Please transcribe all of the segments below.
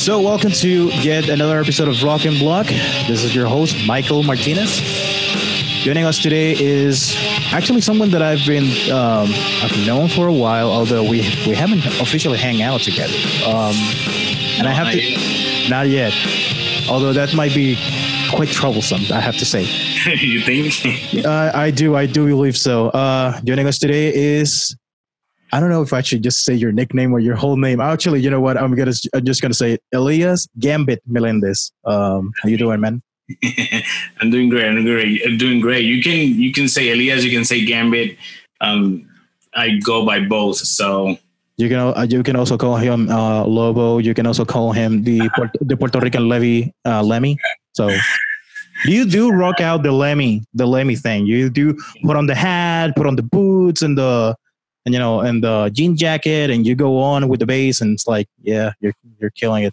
So, welcome to yet another episode of Rock and Block. This is your host, Michael Martinez. Joining us today is actually someone that I've known for a while, although we haven't officially hang out together. And I have to, not yet, although that might be quite troublesome, I have to say. You think? I do believe so. Joining us today is, I don't know if I should just say your nickname or your whole name. Actually, you know what? I'm just gonna say it. Elias Gambit Melendez. How you doing, man? I'm doing great. You can say Elias. You can say Gambit. I go by both. So you can also call him Lobo. You can also call him the Puerto Rican Lemmy. So you rock out the Lemmy thing. You do put on the hat, put on the boots, and the jean jacket, and you go on with the bass, and it's like, yeah, you're killing it.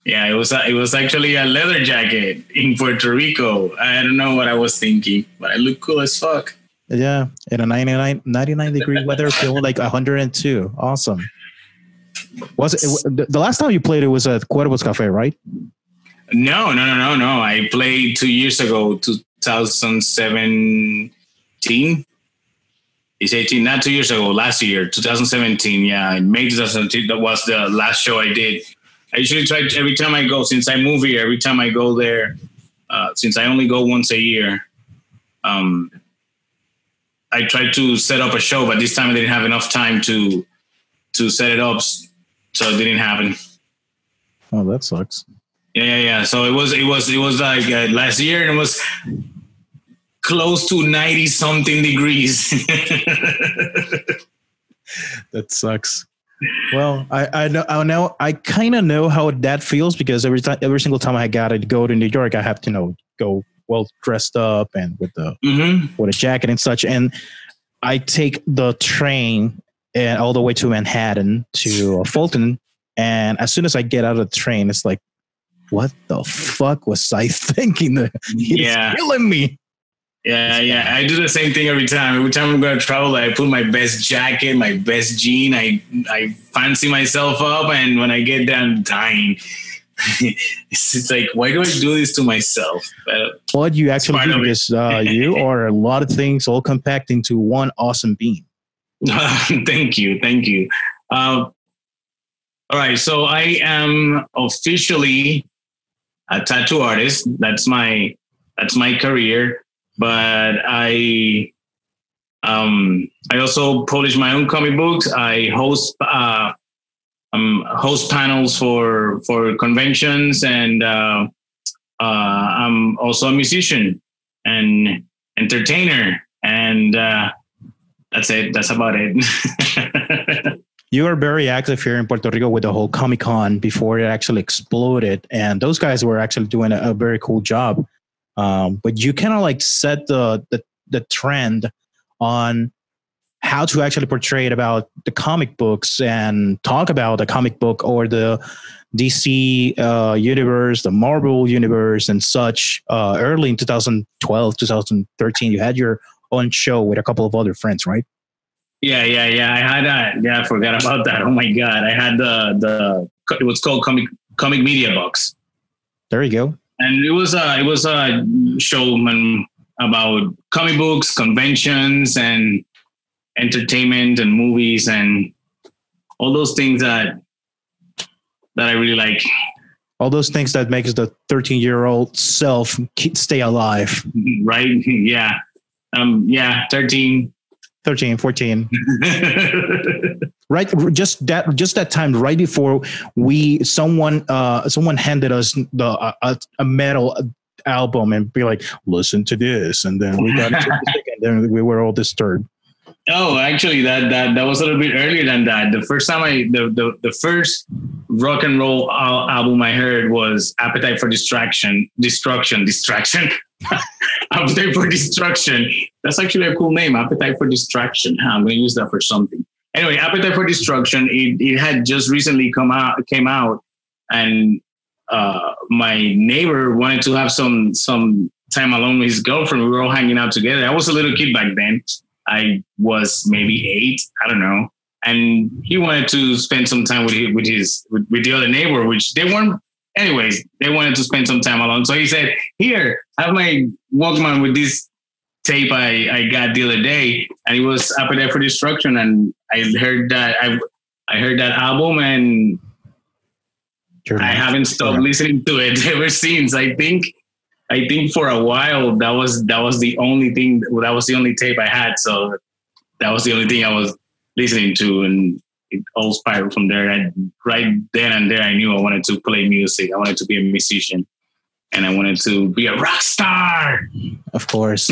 Yeah, it was actually a leather jacket in Puerto Rico. I don't know what I was thinking, but I look cool as fuck. Yeah, in a 99 degree weather, feeling like 102. Awesome. Was it the last time you played? It was at Corpus Cafe, right? No. I played 2 years ago, 2017. It's 18, not 2 years ago, last year, 2017. Yeah, in May 2017, that was the last show I did. I usually try every time I go, since I move here, every time I go there, since I only go once a year, I tried to set up a show, but this time I didn't have enough time to set it up, so it didn't happen. Oh, that sucks. Yeah. So it was like last year, and it was close to 90 something degrees. That sucks. Well, I kind of know how that feels, because every single time I gotta go to New York, I have to go well dressed up and with a jacket and such. And I take the train and all the way to Manhattan to Fulton. And as soon as I get out of the train, it's like, what the fuck was I thinking? It's killing me. Yeah. I do the same thing every time. Every time I'm going to travel, I put my best jacket, my best jean. I fancy myself up, and when I get there, I'm dying. It's like, why do I do this to myself? What you actually do is you are a lot of things all compact into one awesome being. Thank you. All right, so I am officially a tattoo artist. That's my career. But I also publish my own comic books. I host panels for conventions, and I'm also a musician and entertainer, and that's it. That's about it. You are very active here in Puerto Rico with the whole Comic-Con before it actually exploded, and those guys were actually doing a very cool job. But you kind of like set the trend on how to actually portray it about the comic books and talk about the comic book or the DC universe, the Marvel universe and such. Early in 2012, 2013, you had your own show with a couple of other friends, right? Yeah. I had that. Yeah, I forgot about that. Oh my God. I had it was called Comic Media Box. There you go. And it was a show about comic books, conventions, and entertainment and movies and all those things that I really like. All those things that makes the 13-year-old self stay alive. Right? Yeah. 13, 14. Right, just that time right before someone handed us a metal album and be like, listen to this, and then we got into music, and then we were all disturbed. Oh, actually, that was a little bit earlier than that. The first time the first rock and roll album I heard was Appetite for Destruction. Appetite for Destruction. That's actually a cool name, Appetite for Distraction. I'm going to use that for something. Anyway, Appetite for Destruction. It had just recently came out, and my neighbor wanted to have some time alone with his girlfriend. We were all hanging out together. I was a little kid back then. I was maybe 8. I don't know. And he wanted to spend some time with the other neighbor, which they weren't anyways, they wanted to spend some time alone. So he said, here, have my Walkman with this tape I got the other day. And it was Appetite for Destruction. And I heard that album, and I haven't stopped listening to it ever since. I think for a while that was the only thing. That was the only tape I had. So that was the only thing I was listening to, and it all spiraled from there. And right then and there, I knew I wanted to play music. I wanted to be a musician, and I wanted to be a rock star. Of course,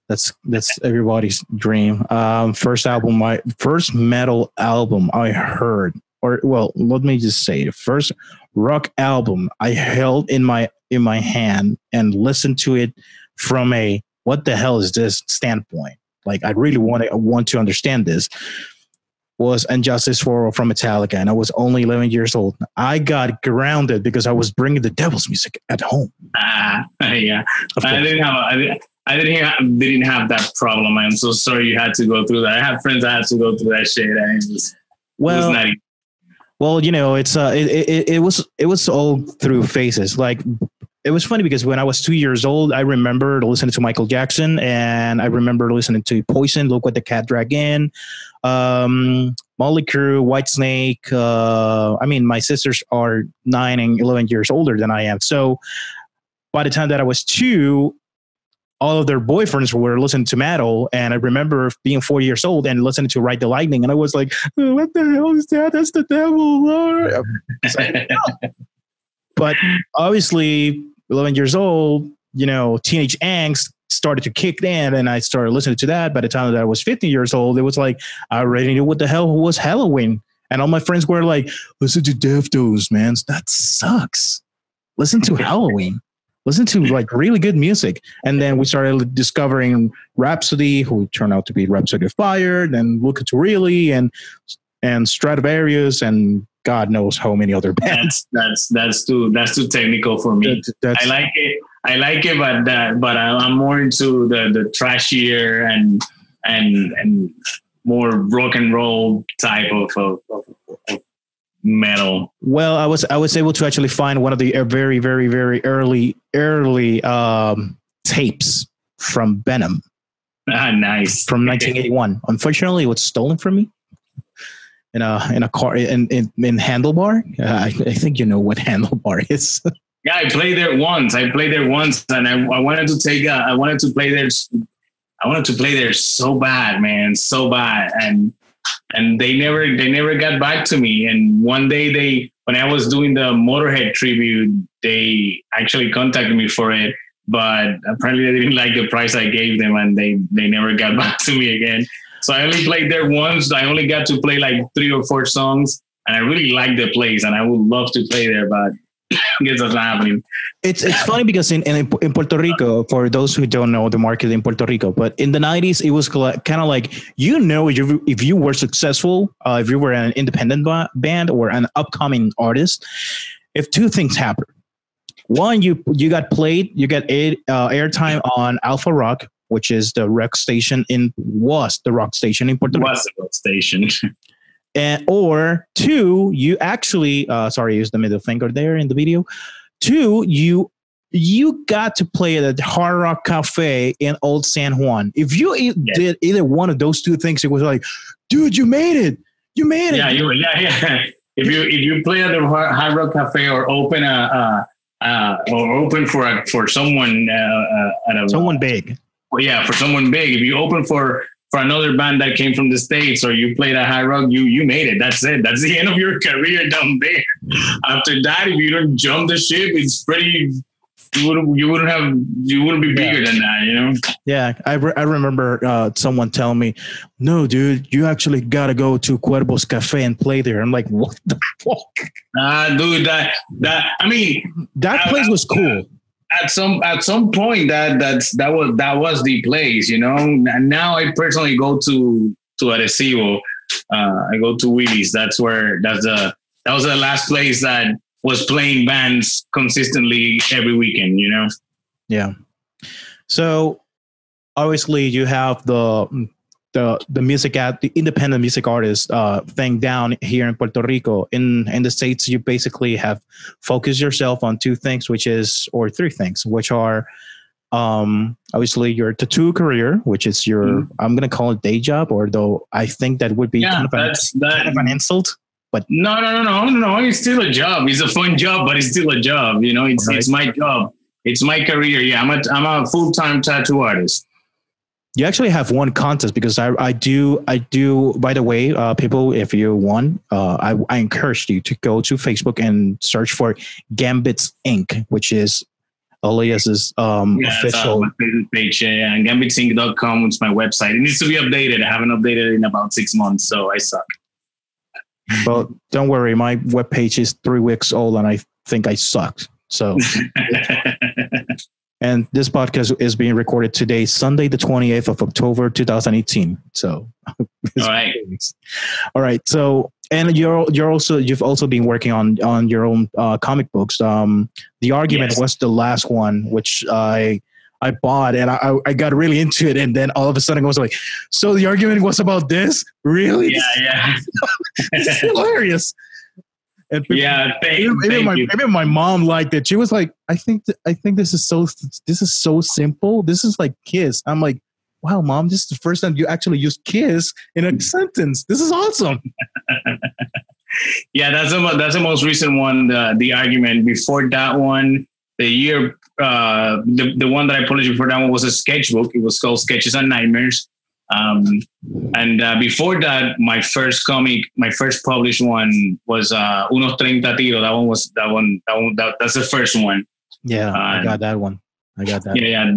that's everybody's dream. First metal album I heard, let me just say, the first rock album I held in my hand and listened to it from a what the hell is this standpoint. Like I really want to understand this. Was Injustice for All from Metallica, and I was only 11 years old. I got grounded because I was bringing the devil's music at home. Yeah, I didn't have that problem. I'm so sorry you had to go through that. I have friends that had to go through that shit, and it was not easy. Well, it's it was all through phases. Like it was funny because when I was 2 years old, I remember listening to Michael Jackson, and I remember listening to Poison, Look What the Cat Dragged In, Motley Crue, Whitesnake. My sisters are 9 and 11 years older than I am. So by the time that I was 2, all of their boyfriends were listening to metal. And I remember being 4 years old and listening to Ride the Lightning. And I was like, oh, what the hell is that? That's the devil, Lord. Like, no. But obviously, 11 years old, teenage angst started to kick in, and I started listening to that. By the time that I was 50 years old, it was like, I already knew what the hell was Halloween. And all my friends were like, listen to Deftones, man. That sucks. Listen to Halloween. Listen to like really good music. And then we started discovering Rhapsody, who turned out to be Rhapsody of Fire, then Look at Really, and Stradivarius, and God knows how many other bands. That's too technical for me. I like it, but I'm more into the trashier and more rock and roll type of metal. Well, I was able to actually find one of the very, very, very early tapes from Benham. Nice. From 1981. Unfortunately, it was stolen from me in a car in Handlebar. I think you know what Handlebar is. Yeah, I played there once, and I wanted to play there so bad, man, so bad, and they never got back to me. And one day when I was doing the Motorhead tribute, they actually contacted me for it, but apparently they didn't like the price I gave them, and they never got back to me again. So I only played there once. I only got to play like 3 or 4 songs, and I really liked the place, and I would love to play there, but I guess that's not happening. It's funny because in Puerto Rico, for those who don't know the market in Puerto Rico, but in the 90s, it was kind of like, if you were successful, if you were an independent band or an upcoming artist, if 2 things happen. One, you got played, you get airtime on Alpha Rock, which is the rock station was the rock station in Puerto Rico. Was the rock station. Or 2, you actually, sorry, use the middle finger there in the video. 2, you got to play at the Hard Rock Cafe in Old San Juan. If you did either one of those 2 things, it was like, dude, you made it. You made it. Yeah. If you play at the Hard Rock Cafe or open for someone someone big. Yeah, for someone big. If you open for another band that came from the States, or you played at High Rock, you made it. That's it. That's the end of your career down there. After that, if you don't jump the ship, it's pretty. You wouldn't be bigger than that, Yeah, I remember someone telling me, "No, dude, you actually gotta go to Corpus Cafe and play there." I'm like, "What the fuck?" Dude, that place was cool. At some point, that was the place, And now I personally go to Arecibo. I go to Willy's. That was the last place that was playing bands consistently every weekend, Yeah. So obviously you have the the the independent music artist thing down here in Puerto Rico. In the States, you basically have focused yourself on two things, or three things, which are obviously your tattoo career, which is your I'm gonna call it day job, or though I think that would be kind of an insult. But no. It's still a job. It's a fun job, but it's still a job. You know, it's my job. It's my career. Yeah, I'm a full-time tattoo artist. You actually have one contest, because I do. By the way, people, if you want, I encourage you to go to Facebook and search for Gambit's Inc., which is Elias's official page. Yeah, and gambitsinc.com is my website. It needs to be updated. I haven't updated it in about 6 months, so I suck. But don't worry, my webpage is 3 weeks old, and I think I sucked. So, and this podcast is being recorded today, Sunday, the 28th of October, 2018. So, all right. All right. So, and you've also been working on your own comic books. The Argument was the last one, which I bought, and I got really into it, and then all of a sudden I was like, so The Argument was about this? Really? Yeah. It's hilarious. And people, even my mom liked it. She was like, I think this is so simple. This is like Kiss. I'm like, wow, Mom, this is the first time you actually used Kiss in a sentence. This is awesome. Yeah, that's the most recent one, the Argument. Before that one, the one that I published before that one was a sketchbook. It was called Sketches and Nightmares. And before that, my first published one was Unos 30 Tiros. That's the first one. Yeah, I got that one. Yeah.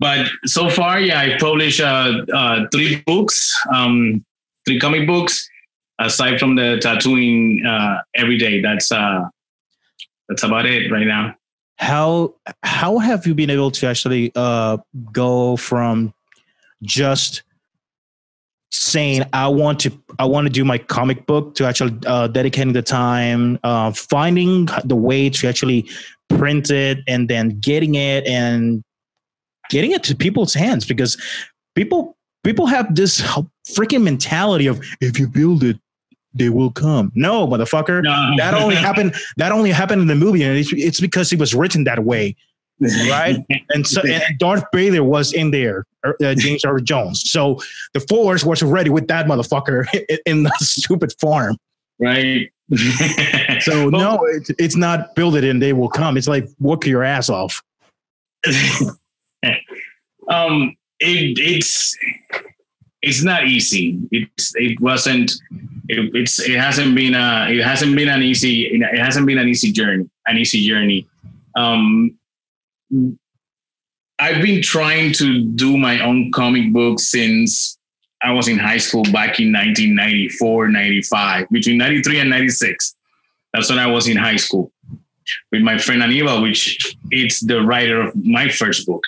But so far, I've published 3 books, 3 comic books, aside from the tattooing every day. That's about it right now. How have you been able to actually go from just saying I want to do my comic book to actually dedicating the time, finding the way to actually print it, and then getting it to people's hands? Because people have this freaking mentality of, if you build it, they will come. No, motherfucker. No. That only happened in the movie, and it's because it was written that way. Right. And so, and Darth Vader was in there, James Earl Jones. So the Force was ready with that motherfucker in the stupid farm. Right. So no, it's not build it and they will come. It's like whoop your ass off. It's not easy. It hasn't been an easy journey. I've been trying to do my own comic book since I was in high school back in 1994, 95, between 93 and 96. That's when I was in high school with my friend Aníbal, which it's the writer of my first book.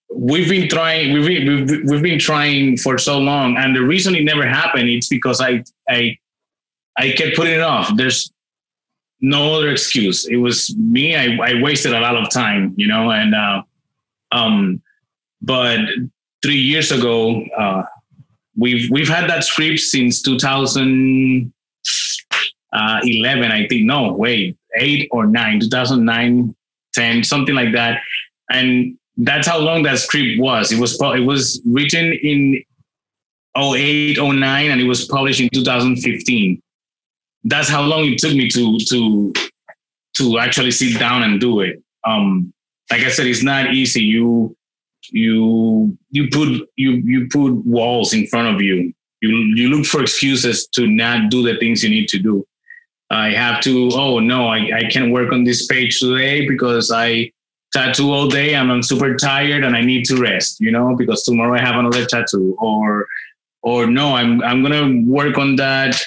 We've been trying for so long, and the reason it never happened, it's because I kept putting it off. There's no other excuse. It was me. I wasted a lot of time, and but 3 years ago, we've had that script since 2011, I think. No, wait, 8 or 9, 2009, 10, something like that. And that's how long that script was. It was written in 08, 09, and it was published in 2015. That's how long it took me to actually sit down and do it. Like I said, it's not easy. You put walls in front of you. You look for excuses to not do the things you need to do. I have to. Oh no, I can't work on this page today because I tattoo all day and I'm super tired and I need to rest. Because tomorrow I have another tattoo. Or no, I'm gonna work on that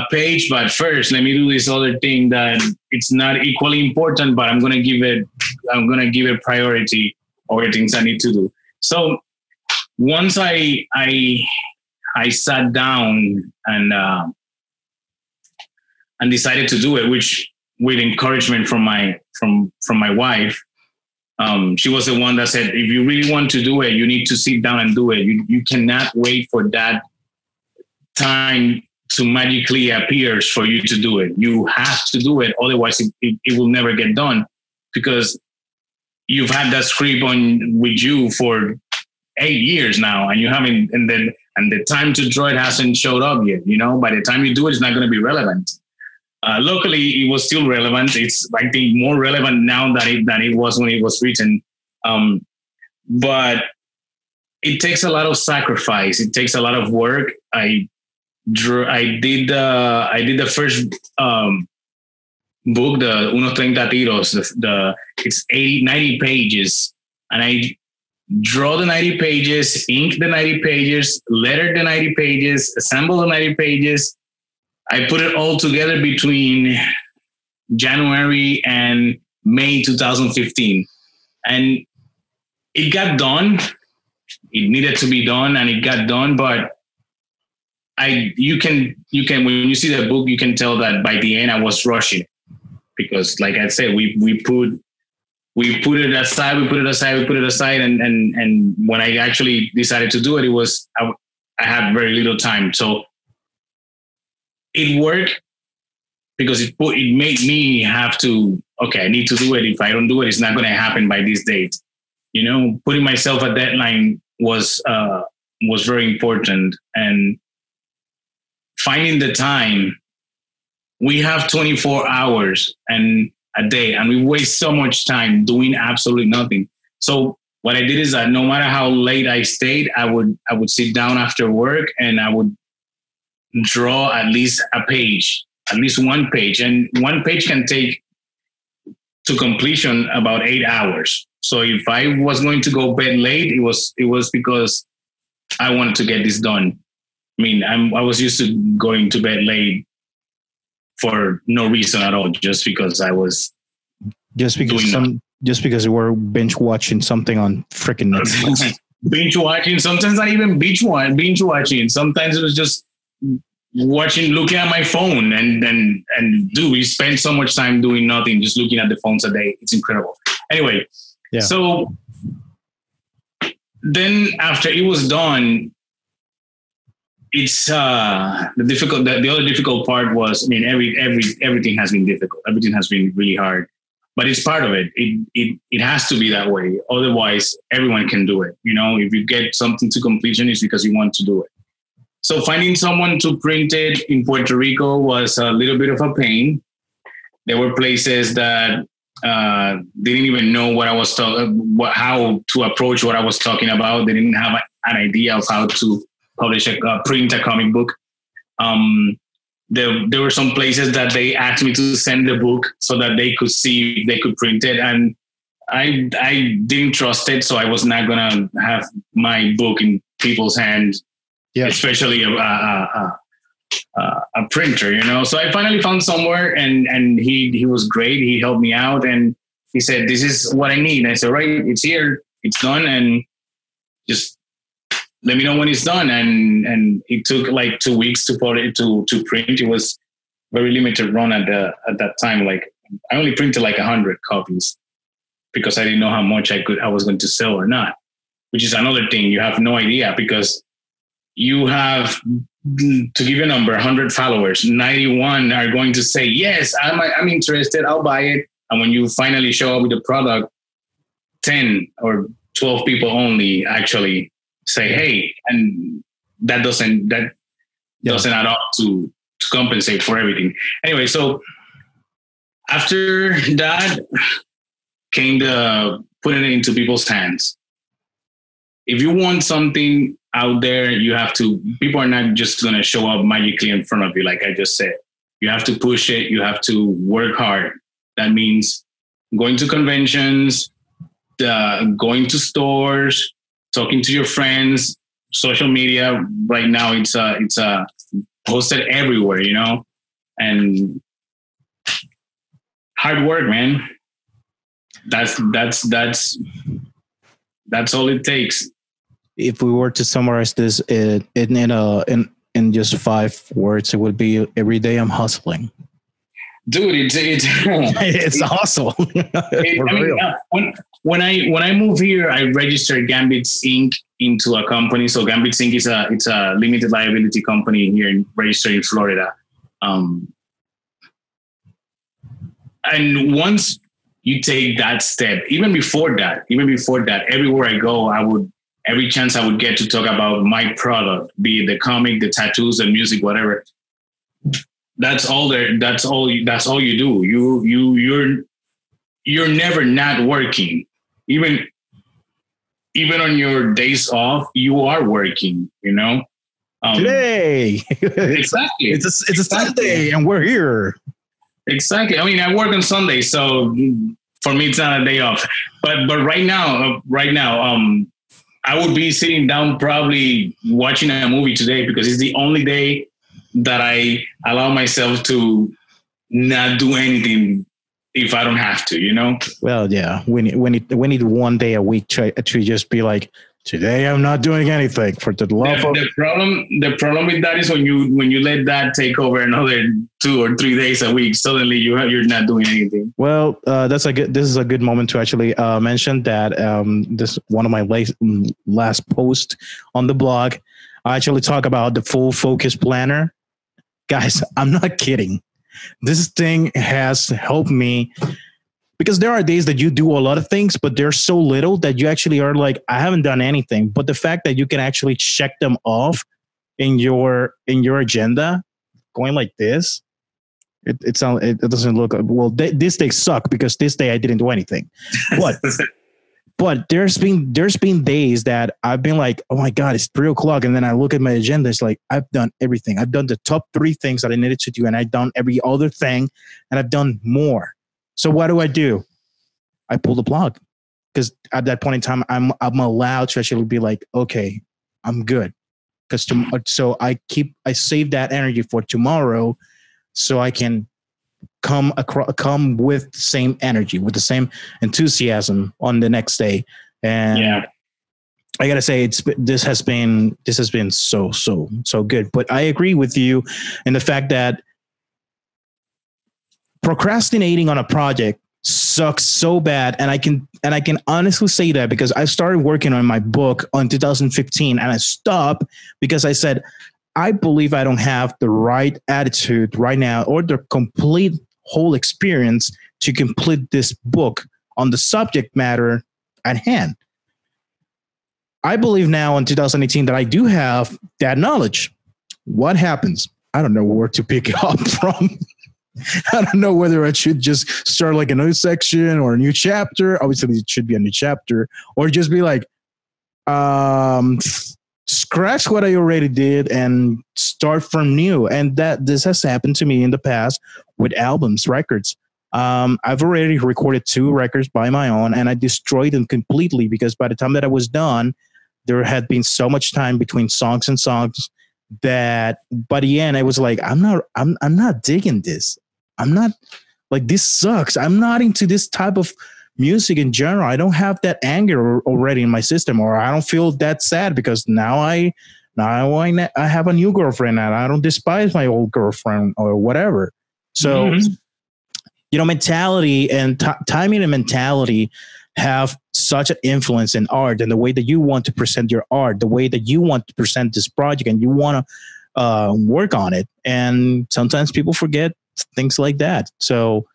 page, but first let me do this other thing that it's not equally important, but I'm gonna give it priority over things I need to do. So once I sat down and decided to do it, which with encouragement from my wife, She was the one that said, if you really want to do it, you need to sit down and do it. You cannot wait for that time to magically appears for you to do it. You have to do it. Otherwise it will never get done, because you've had that script on with you for 8 years now, and you haven't, and the time to draw it hasn't showed up yet. By the time you do it, it's not going to be relevant. Luckily, it was still relevant. It's, I think, more relevant now than it was when it was written. But it takes a lot of sacrifice. It takes a lot of work. I did the first book, the Unos 30 Tiros. It's 90 pages, and I draw the 90 pages, ink the 90 pages, letter the 90 pages, assemble the 90 pages. I put it all together between January and May 2015. And it got done. It needed to be done, and it got done. But you can when you see the book, you can tell that by the end I was rushing, because, like I said, we put it aside, and when I actually decided to do it, I had very little time. So it worked, because it made me have to, okay, I need to do it. If I don't do it, it's not going to happen by this date. Putting myself a deadline was very important, and finding the time. We have 24 hours and a day, and we waste so much time doing absolutely nothing. So what I did is that no matter how late I stayed, I would sit down after work, and I would draw at least one page, and one page can take to completion about 8 hours. So if I was going to go bed late, it was because I wanted to get this done. I mean, I was used to going to bed late for no reason at all, just because I was just because we're binge watching something on freaking Netflix. Binge watching, sometimes not even binge watching. Sometimes it was just looking at my phone, and we spend so much time doing nothing, just looking at the phones a day. It's incredible. Anyway, yeah. So then after it was done, it's the other difficult part was, I mean, everything has been difficult. Everything has been really hard, but it's part of it. It has to be that way. Otherwise, everyone can do it. If you get something to completion, it's because you want to do it. So finding someone to print it in Puerto Rico was a little bit of a pain. There were places that didn't even know what I was how to approach what I was talking about. They didn't have an idea of how to print a comic book. There were some places that they asked me to send the book so that they could see if they could print it, and I didn't trust it, so I was not gonna have my book in people's hands. Yeah. Especially a printer, So I finally found somewhere, and he was great. He helped me out, and he said, "This is what I need." And I said, "Right, it's here, it's done, and just let me know when it's done." And it took like 2 weeks to put it to print. It was very limited run at that time. Like, I only printed like 100 copies because I didn't know how much I was going to sell or not, which is another thing. You have no idea, because you have, to give you a number, 100 followers, 91 are going to say, yes, I'm interested, I'll buy it. And when you finally show up with the product, 10 or 12 people only actually say, hey, and that doesn't add up to compensate for everything. Anyway, so after that came the putting it into people's hands. If you want something out there, people are not just going to show up magically in front of you. Like I just said, you have to push it. You have to work hard. That means going to conventions, going to stores, talking to your friends, social media. Right now it's posted everywhere, and hard work, man. That's all it takes. If we were to summarize this in just 5 words, it would be: every day I'm hustling. Dude, it's it's hustle. when I moved here, I registered Gambit Inc. into a company. So Gambit Inc. it's a limited liability company here registered in Florida. And once you take that step, even before that, everywhere I go, every chance I would get to talk about my product, be it the comic, the tattoos, the music, whatever. That's all there. That's all you do. You're never not working. Even on your days off, you are working, Today. Exactly. It's a Sunday and we're here. Exactly. I mean, I work on Sunday, so for me, it's not a day off. But right now, I would be sitting down probably watching a movie today because it's the only day that I allow myself to not do anything if I don't have to, Well, yeah, we need one day a week to just be like, today I'm not doing anything for the love of. The problem with that is when you let that take over another 2 or 3 days a week, suddenly you're not doing anything. Well, this is a good moment to actually mention that this one of my last posts on the blog. I actually talk about the full focus planner. Guys, I'm not kidding. This thing has helped me because there are days that you do a lot of things, but they're so little that you actually are like, I haven't done anything. But the fact that you can actually check them off in your agenda, going like this, it doesn't look well. This day suck because this day I didn't do anything. But there's been days that I've been like, oh my God, it's 3:00. And then I look at my agenda. It's like, I've done everything. I've done the top 3 things that I needed to do. And I've done every other thing and I've done more. So what do? I pull the plug because at that point in time, I'm allowed to actually be like, okay, I'm good. So I save that energy for tomorrow so I can come with the same energy, with the same enthusiasm on the next day. And yeah, I gotta say this has been so good. But I agree with you in the fact that procrastinating on a project sucks so bad. And I can honestly say that because I started working on my book in 2015 and I stopped because I said, I believe I don't have the right attitude right now or the complete whole experience to complete this book on the subject matter at hand. I believe now in 2018 that I do have that knowledge. What happens? I don't know where to pick it up from. I don't know whether I should just start like a new section or a new chapter. Obviously, it should be a new chapter, or just be like, scratch what I already did and start from new. And this has happened to me in the past with albums, records. I've already recorded 2 records by my own, and I destroyed them completely because by the time that I was done, there had been so much time between songs and songs that by the end I was like, I'm not digging this. I'm not like, this sucks. I'm not into this type of music in general. I don't have that anger already in my system, or I don't feel that sad because now I have a new girlfriend and I don't despise my old girlfriend or whatever. So, mentality and timing and mentality have such an influence in art and the way that you want to present your art, the way that you want to present this project and you want to work on it. And sometimes people forget things like that. So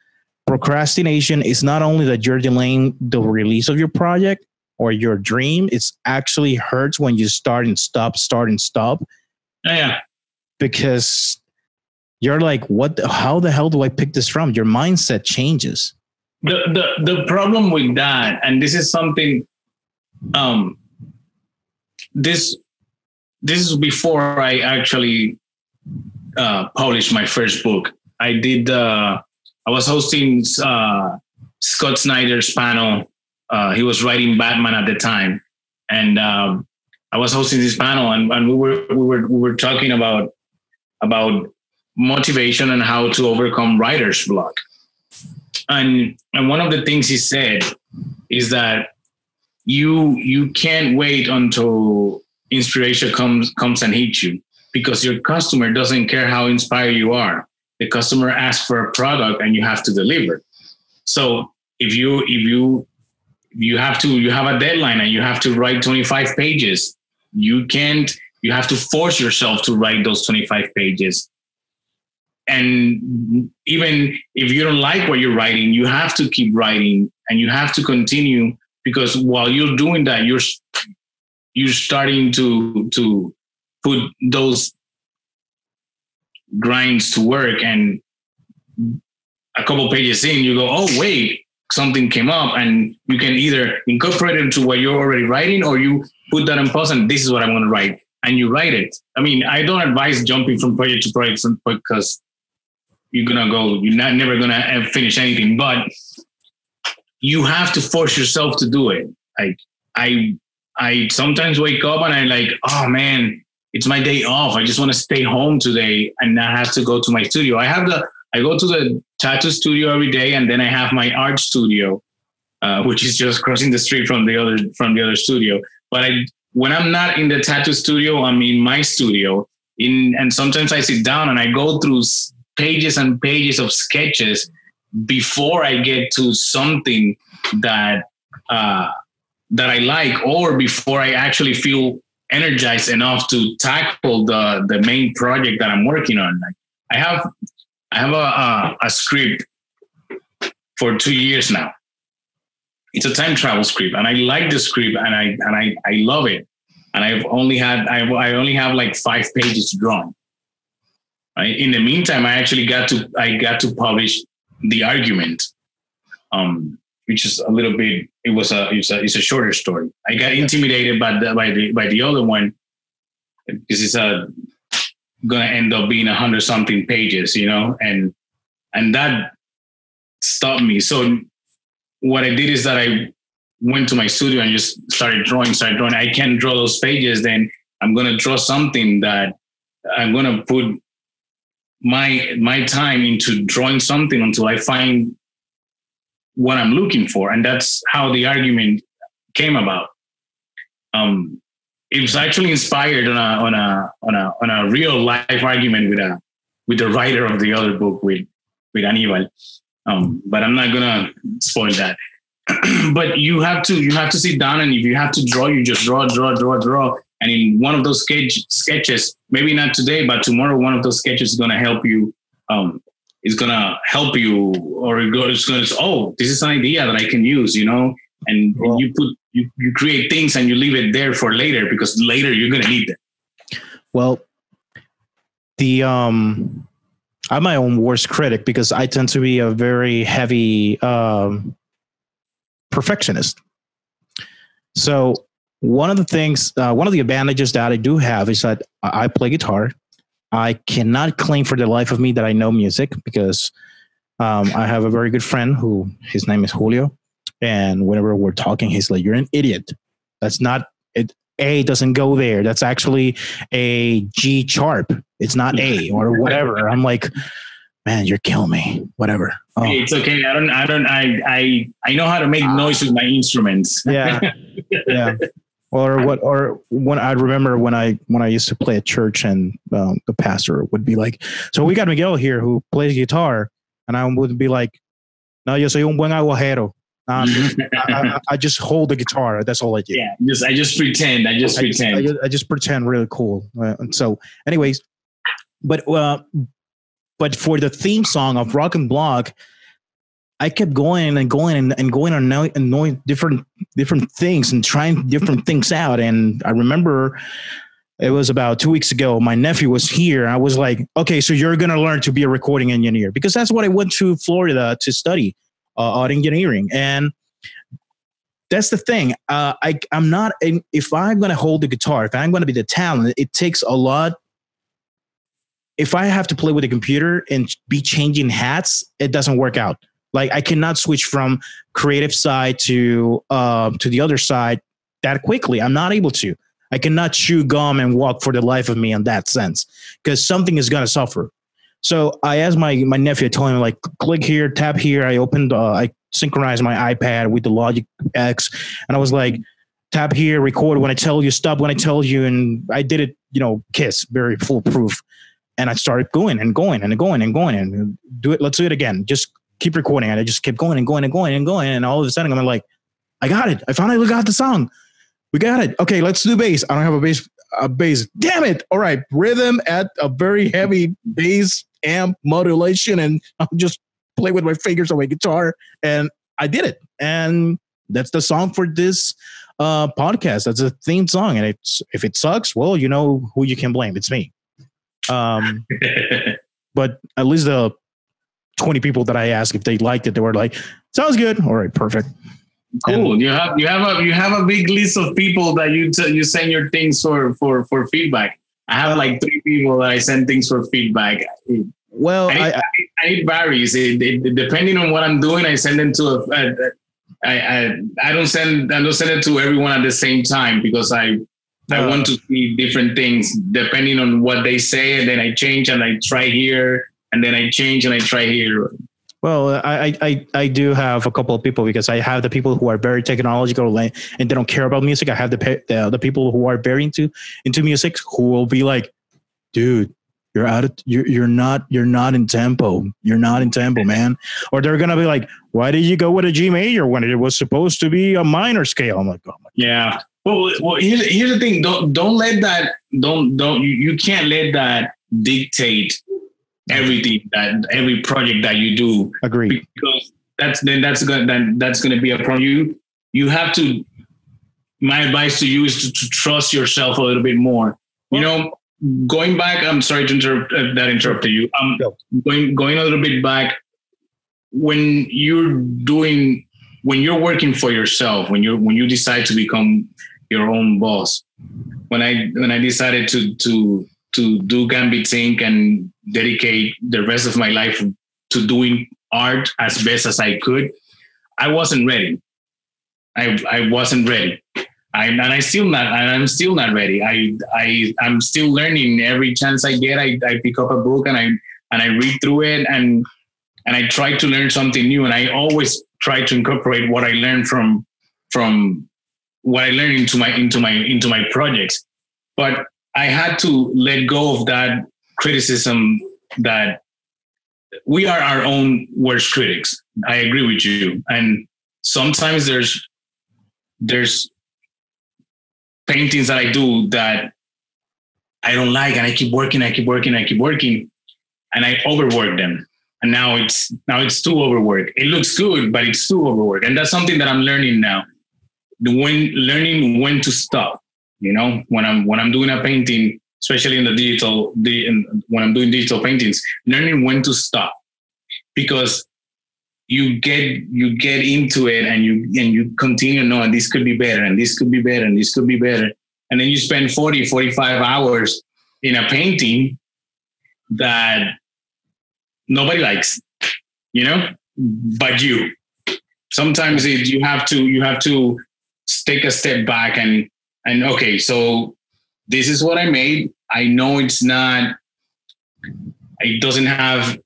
procrastination is not only that you're delaying the release of your project or your dream, it's actually hurts when you start and stop. Yeah. Because you're like, how the hell do I pick this from? Your mindset changes. The problem with that, and this is something, this is before I actually published my first book. I was hosting Scott Snyder's panel. He was writing Batman at the time, and I was hosting this panel, and we were talking about motivation and how to overcome writer's block. And one of the things he said is that you can't wait until inspiration comes and hits you, because your customer doesn't care how inspired you are. The customer asks for a product and you have to deliver. So if you you have a deadline and you have to write 25 pages. You have to force yourself to write those 25 pages. And even if you don't like what you're writing, you have to keep writing and you have to continue, because while you're doing that, you're starting to put those grinds to work. And a couple pages in, you go, oh, wait, something came up, and you can either incorporate it into what you're already writing, or you put that in pause and this is what I'm going to write. And you write it. I mean, I don't advise jumping from project to project because you're never going to finish anything, but you have to force yourself to do it. Like I sometimes wake up and I'm like, oh man, it's my day off. I just want to stay home today and not have to go to my studio. I go to the tattoo studio every day, and then I have my art studio, which is just crossing the street from the other studio. But when I'm not in the tattoo studio, I'm in my studio. And sometimes I sit down and I go through pages and pages of sketches before I get to something that I like, or before I actually feel energized enough to tackle the main project that I'm working on. Like I have a script for 2 years now. It's a time travel script, and I like the script, and I love it. And I only have like 5 pages to draw. Right? In the meantime, I actually got to publish the argument, which is a little bit. It's a shorter story. I got intimidated by the other one because it's gonna end up being 100-something pages, and that stopped me. So what I did is that I went to my studio and just started drawing. I can't draw those pages. Then I'm gonna draw something that I'm gonna put my time into drawing something until I find what I'm looking for. And that's how the argument came about. It was actually inspired on a real life argument with the writer of the other book with Aníbal. But I'm not gonna spoil that. But you have to sit down, and if you have to draw, you just draw. And in one of those sketches, maybe not today, but tomorrow, one of those sketches is gonna help you. It's gonna help you, or it's gonna. Oh, this is an idea that I can use, And you create things and you leave it there for later, because later you're gonna need them. Well, I'm my own worst critic because I tend to be a very heavy perfectionist. So one of the advantages that I do have is that I play guitar. I cannot claim for the life of me that I know music, because I have a very good friend who, his name is Julio. And whenever we're talking, he's like, you're an idiot. That's not it. A doesn't go there. That's actually a G sharp. It's not A or whatever. I'm like, man, you're killing me. Whatever. Oh. It's okay. I know how to make noise with my instruments. Yeah. Yeah. Or when I remember when I used to play at church, and the pastor would be like, so we got Miguel here who plays guitar, and I would be like, no, yo soy un buen aguajero. I just hold the guitar. That's all I do. Yeah, I just pretend. I just pretend really cool. And so, anyways, but for the theme song of Rock and Block, I kept going on knowing different things and trying different things out. And I remember it was about 2 weeks ago. My nephew was here. I was like, okay, so you're gonna learn to be a recording engineer, because that's what I went to Florida to study. Art engineering. And that's the thing. I'm not, if I'm going to hold the guitar, if I'm going to be the talent, it takes a lot. If I have to play with a computer and be changing hats, it doesn't work out. Like I cannot switch from creative side to the other side that quickly. I'm not able to. I cannot chew gum and walk for the life of me in that sense, because something is going to suffer. So I asked my nephew, I told him, like, click here, tap here. I synchronized my iPad with the Logic X, and I was like, tap here, record when I tell you, stop when I tell you. And I did it, KISS, very foolproof. And I started going and do it. Let's do it again. Just keep recording. And I just kept going and going and going and going. And all of a sudden I'm like, I got it. I finally got the song. We got it. Okay, let's do bass. I don't have a bass. Damn it. All right. Rhythm at a very heavy bass amp modulation. And I'll just play with my fingers on my guitar. And I did it. And that's the song for this podcast. That's a theme song. And if it sucks, well, you know who you can blame. It's me. But at least the 20 people that I asked if they liked it, they were like, sounds good. All right, perfect. Cool. And you have a big list of people that you send your things for feedback. I have like 3 people that I send things for feedback. Well, it varies. It depending on what I'm doing, I send them to I don't send it to everyone at the same time because I want to see different things depending on what they say, and then I change and I try here, and then I change and I try here. Well, I do have a couple of people because I have the people who are very technological and they don't care about music. I have the people who are very into music who will be like, dude, you're not in tempo. You're not in tempo, man. Or they're gonna be like, why did you go with a G major when it was supposed to be a minor scale? I'm like, oh my God. Yeah. Well, here's the thing. Don't let that. You can't let that dictate everything, that every project that you do. Agreed. Because that's gonna be a problem. You have to. My advice to you is to trust yourself a little bit more. You know, going back. I'm sorry to interrupted you. Going a little bit back. When you're working for yourself, when you decide to become your own boss. When I decided to do Gambit Inc. and dedicate the rest of my life to doing art as best as I could, I wasn't ready. I wasn't ready. I'm still not ready. I'm still learning. Every chance I get, I pick up a book and I read through it and I try to learn something new. And I always try to incorporate what I learned from what I learned into my projects. But I had to let go of that criticism that we are our own worst critics. I agree with you. And sometimes there's paintings that I do that I don't like, and I keep working, and I overwork them. And now it's too overworked. It looks good, but it's too overworked. And that's something that I'm learning now. Learning when to stop. You know, when I'm doing a painting, especially in when I'm doing digital paintings, learning when to stop, because you get into it and you continue knowing this could be better and this could be better and this could be better. And then you spend 40, 45 hours in a painting that nobody likes, you know, but you. Sometimes you have to take a step back and okay, so this is what I made. I know it doesn't have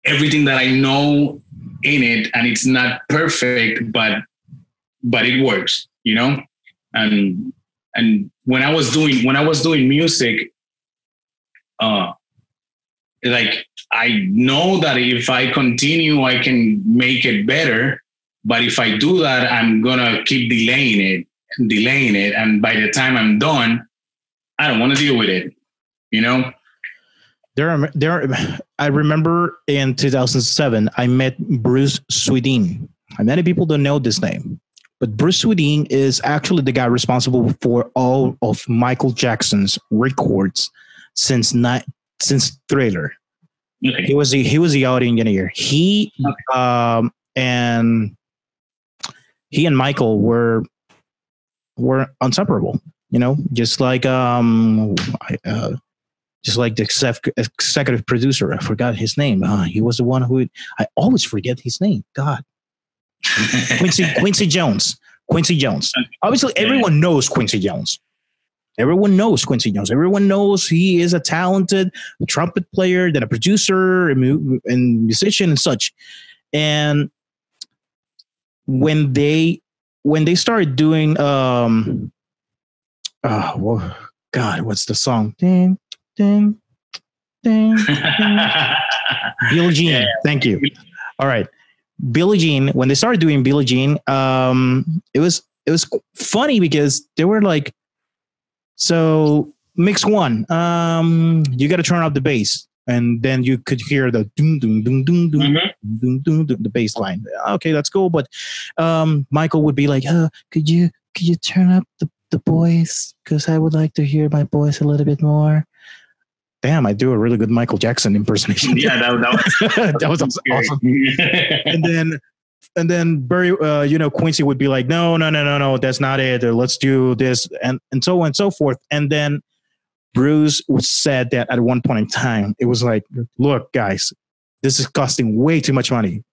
everything that I know in it, and it's not perfect, but it works, you know? And when I was doing music, like, I know that if I continue, I can make it better. But if I do that, I'm gonna keep delaying it. And by the time I'm done, I don't want to deal with it, you know? I remember in 2007, I met Bruce Swedien. Many people don't know this name, but Bruce Swedien is actually the guy responsible for all of Michael Jackson's records since Thriller. Okay. He was the audio engineer. He and Michael were inseparable. You know, just like the executive producer. I forgot his name. He was the one who I always forget his name. God, Quincy Jones. Quincy Jones. Obviously, everyone knows Quincy Jones. Everyone knows Quincy Jones. Everyone knows he is a talented trumpet player, then a producer and musician and such. And when they started doing well, God, what's the song? Ding, ding, ding, ding. Billie Jean. Yeah. Thank you. All right. Billie Jean, when they started doing Billie Jean, it was funny because they were like, so mix one, you got to turn up the bass, and then you could hear the doom doom doom doom doom doom doom the bass line. Okay, that's cool, but Michael would be like, could you turn up the voice, because I would like to hear my voice a little bit more. Damn, I do a really good Michael Jackson impersonation. Yeah, that was awesome. And then Barry, Quincy would be like, no, that's not it. Or let's do this, and so on and so forth. And then Bruce said that at one point in time, it was like, look, guys, this is costing way too much money.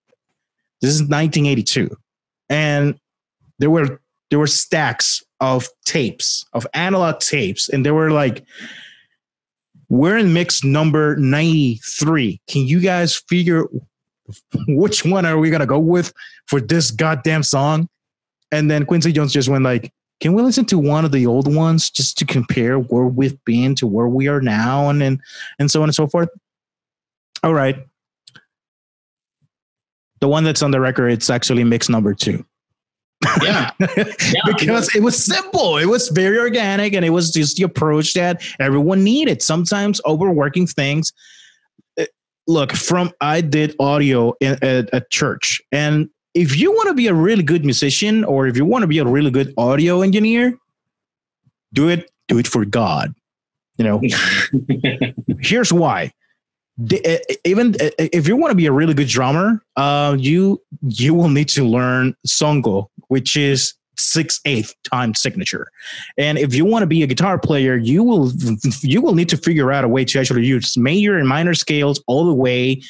This is 1982, and there were stacks of tapes, of analog tapes, and they were like, we're in mix number 93. Can you guys figure which one are we going to go with for this goddamn song? And then Quincy Jones just went like, can we listen to one of the old ones just to compare where we've been to where we are now, and so on and so forth? All right. The one that's on the record, it's actually mix number 2. Yeah. Because it was simple. It was very organic, and it was just the approach that everyone needed. Sometimes overworking things. Look, I did audio at church, and if you want to be a really good musician, or if you want to be a really good audio engineer, do it for God. Here's why. Even if you want to be a really good drummer, you will need to learn songo, which is 6/8 time signature. And if you want to be a guitar player, you will need to figure out a way to actually use major and minor scales all the way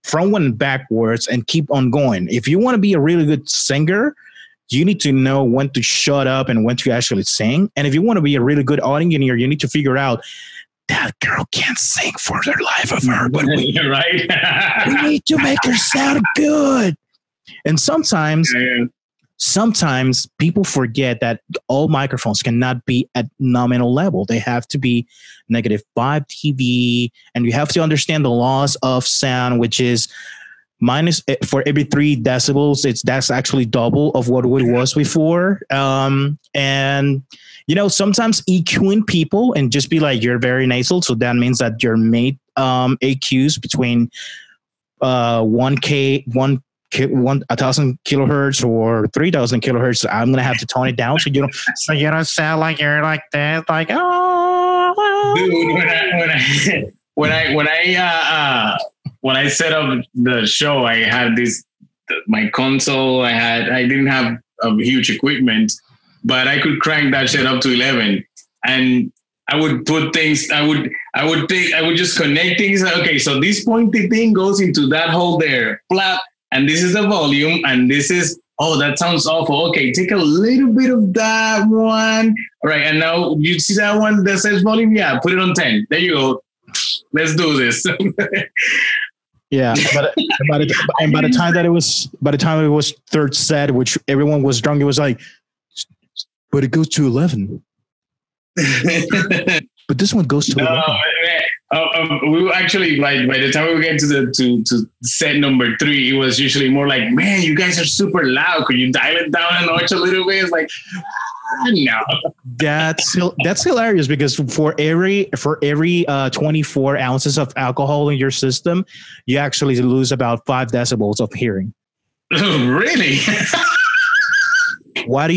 from one backwards and keep on going. If you want to be a really good singer, you need to know when to shut up and when to actually sing. And if you want to be a really good audio engineer, you need to figure out that girl can't sing for the life of her, but you're right. we need to make her sound good. And sometimes people forget that all microphones cannot be at nominal level. They have to be -5 dB, and you have to understand the laws of sound, which is minus for every 3 decibels. That's actually double of what it was before. And sometimes EQing people and just be like, you're very nasal, so that means that your made AQs between 1,000 kilohertz or 3,000 kilohertz. I'm gonna have to tone it down so you don't sound like you're like that, like Dude, when I set up the show, I had my console. I didn't have huge equipment, but I could crank that shit up to 11, and I would put things. I would just connect things. Okay, so this pointy thing goes into that hole there, flap, and this is the volume, and this is. Oh, that sounds awful. Okay, take a little bit of that one. All right, and now you see that one that says volume? Yeah, put it on 10. There you go. Let's do this. Yeah, but by the time it was third set, which everyone was drunk, it was like, but it goes to 11. But this one goes to 11. We were actually, like, by the time we get to set number 3, it was usually more like, man, you guys are super loud. Could you dial it down a notch a little bit? It's like, no. That's hilarious, because for every 24 ounces of alcohol in your system, you actually lose about 5 decibels of hearing. Really? Why do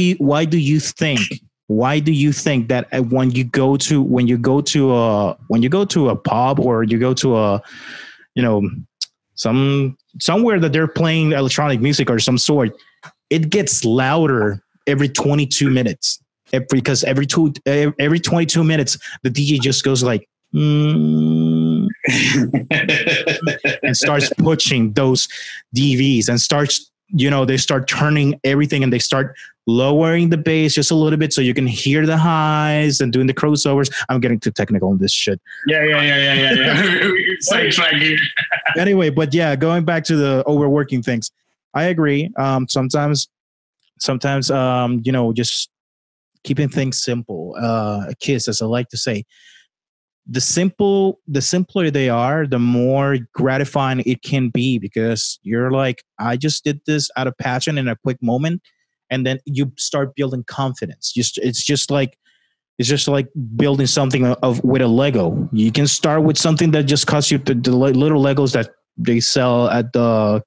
you think that when you go to a pub, or you go to a somewhere that they're playing electronic music or some sort, it gets louder every 22 minutes? Because every 22 minutes the DJ just goes like and starts pushing those DVs and starts, they start turning everything, and they start lowering the bass just a little bit so you can hear the highs and doing the crossovers. I'm getting too technical on this shit. Yeah. Sidetrack here. Anyway, but yeah, going back to the overworking things, I agree. Sometimes, just keeping things simple. A kiss, as I like to say. the simpler they are, the more gratifying it can be, because you're like, I just did this out of passion in a quick moment, and then you start building confidence. It's just like building something with a Lego. You can start with something that just costs you the little Legos that they sell at the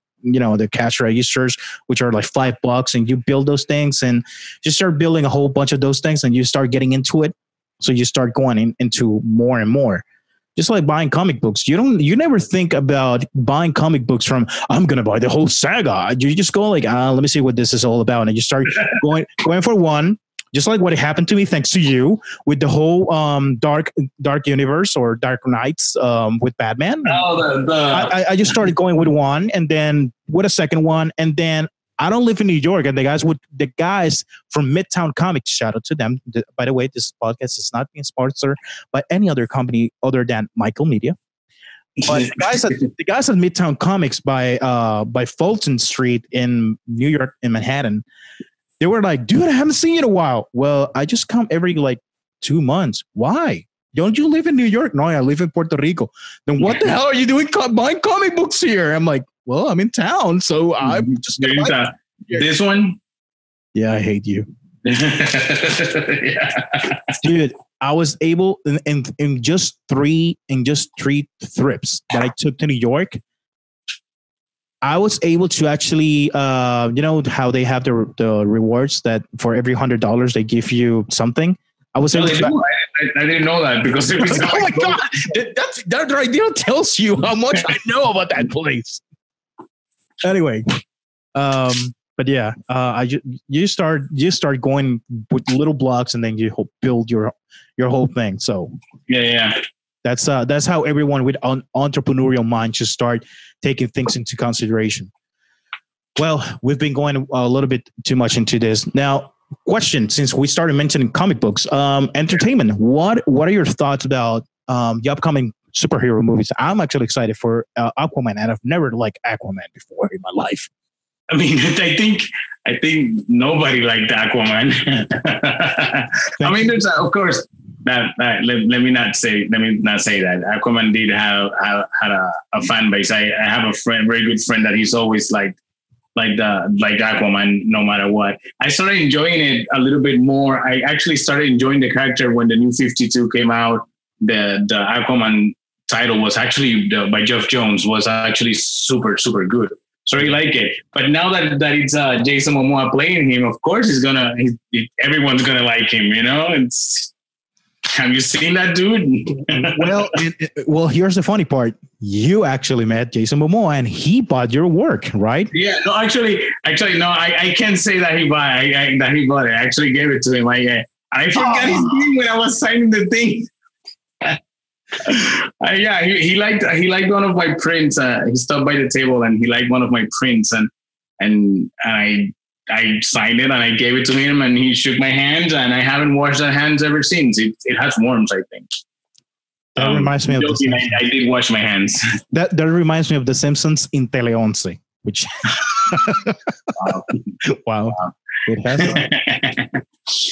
cash registers, which are like $5, and you build those things and just start building a whole bunch of those things, and you start getting into it. So you start going into more and more. Just like buying comic books. You never think about buying comic books from, I'm going to buy the whole saga. You just go like, let me see what this is all about. And you start going for one, just like what happened to me, thanks to you, with the whole dark universe or Dark Knights with Batman. I just started going with one, and then with a second one, and then I don't live in New York, and the guys from Midtown Comics, shout out to them. By the way, this podcast is not being sponsored by any other company other than Michael Media. But the guys at Midtown Comics by Fulton Street in New York, in Manhattan, they were like, dude, I haven't seen you in a while. Well, I just come every like 2 months. Why? Don't you live in New York? No, I live in Puerto Rico. Then what the hell are you doing buying comic books here? I'm like, well, I'm in town, so I'm just gonna buy this one. Yeah, I hate you. Yeah. Dude, I was able in just three trips that I took to New York, I was able to actually, you know how they have the rewards that for every $100 they give you something. I was able to. I didn't know that because it was oh my god, that right there tells you how much I know about that place. Anyway, but yeah, you start going with little blocks, and then you build your whole thing. So yeah. That's how everyone with an entrepreneurial mind should start taking things into consideration. Well, we've been going a little bit too much into this. Now, question, since we started mentioning comic books, entertainment, what are your thoughts about the upcoming superhero movies? I'm actually excited for Aquaman, and I've never liked Aquaman before in my life. I mean, I think nobody liked Aquaman. I mean, there's of course let me not say that Aquaman did had a fan base. I have a very good friend that he's always like Aquaman no matter what. I started enjoying it a little bit more. I actually started enjoying the character when the New 52 came out. The Aquaman title was actually by Jeff Jones was actually super good. So I like it. But now that it's Jason Momoa playing him, of course everyone's gonna like him. You know, have you seen that dude? Well, here's the funny part. You actually met Jason Momoa, and he bought your work, right? Yeah. No, actually, no. I can't say that he bought it. I actually gave it to him. I forgot his name when I was signing the thing. Yeah, he liked one of my prints. He stopped by the table and he liked one of my prints, and I signed it and I gave it to him, and he shook my hand, and I haven't washed the hands ever since. It has worms, I think. That reminds me of the Simpsons. I did wash my hands. That reminds me of The Simpsons in Tele 11, which wow. It has.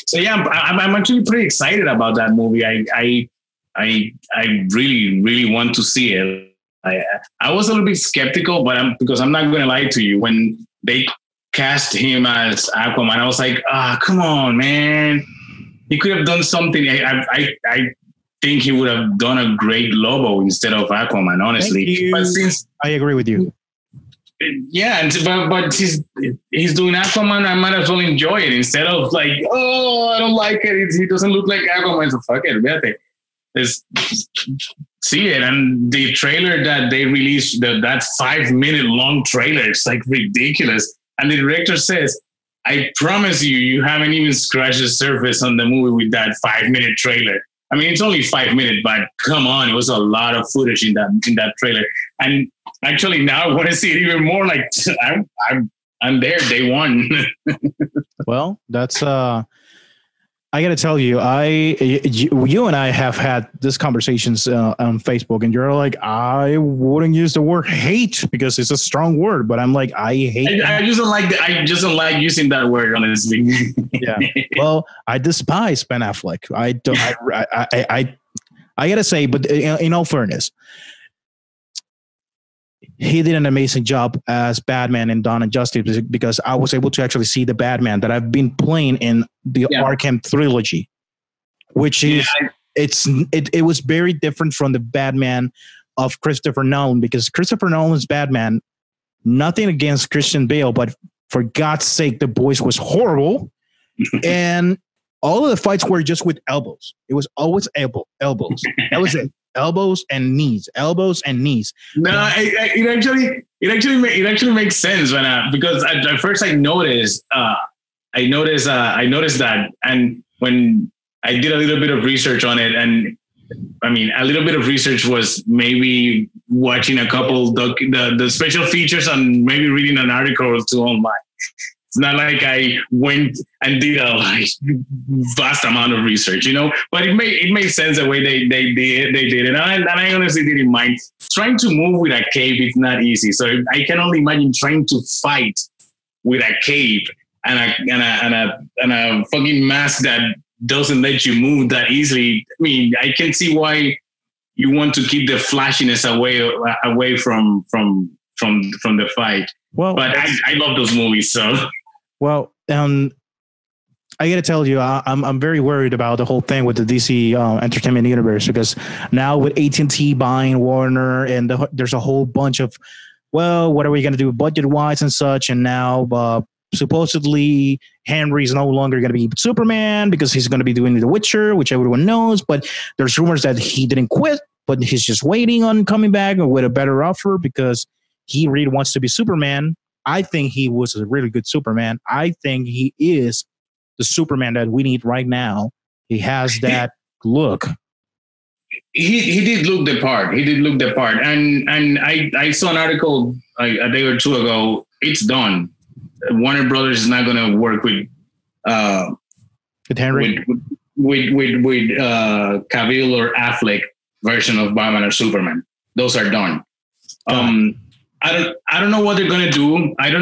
So yeah, I'm actually pretty excited about that movie. I really want to see it. I was a little bit skeptical, because I'm not going to lie to you. When they cast him as Aquaman, I was like, come on, man. He could have done something. I think he would have done a great Lobo instead of Aquaman, honestly. But since I agree with you. Yeah, but he's doing Aquaman, I might as well enjoy it instead of like, I don't like it. He doesn't look like Aquaman, so fuck it, vete. Just see it. And the trailer that they released, that 5-minute long trailer, it's like ridiculous. And the director says, I promise you haven't even scratched the surface on the movie with that 5-minute trailer. I mean, it's only 5 minutes, but come on, it was a lot of footage in that trailer. And actually, now I want to see it even more. Like I'm there day one. Well, that's I got to tell you, you and I have had these conversations on Facebook, and you're like, I wouldn't use the word hate because it's a strong word, but I'm like, I hate. I just don't like using that word, honestly. Yeah. Well, I despise Ben Affleck. I gotta say, but in all fairness, he did an amazing job as Batman in Dawn of Justice because I was able to actually see the Batman that I've been playing in the Arkham trilogy, which is it was very different from the Batman of Christopher Nolan, because Christopher Nolan's Batman, nothing against Christian Bale, but for God's sake, the voice was horrible. And all of the fights were just with elbows. It was always elbows. That was it. Elbows and knees. No, it actually makes sense because at first I noticed that, and when I did a little bit of research on it, and I mean, a little bit of research was maybe watching a couple the special features and maybe reading an article or two online. It's not like I went and did a vast amount of research, but it made sense the way they did it. And I honestly didn't mind. Trying to move with a cape, it's not easy. So I can only imagine trying to fight with a cape and a fucking mask that doesn't let you move that easily. I mean, I can see why you want to keep the flashiness away from the fight. Well, but I love those movies. So, well, I got to tell you, I'm very worried about the whole thing with the DC entertainment universe, because now with AT&T buying Warner, and there's a whole bunch of, well, what are we going to do budget wise and such? And now supposedly Henry's no longer going to be Superman because he's going to be doing The Witcher, which everyone knows. But there's rumors that he didn't quit, but he's just waiting on coming back with a better offer because he really wants to be Superman. I think he was a really good Superman. I think he is the Superman that we need right now. He has that look. He did look the part. And I saw an article a day or two ago. It's done. Warner Brothers is not going to work with Henry, with Cavill or Affleck version of Batman or Superman. Those are done. I don't know what they're gonna do. I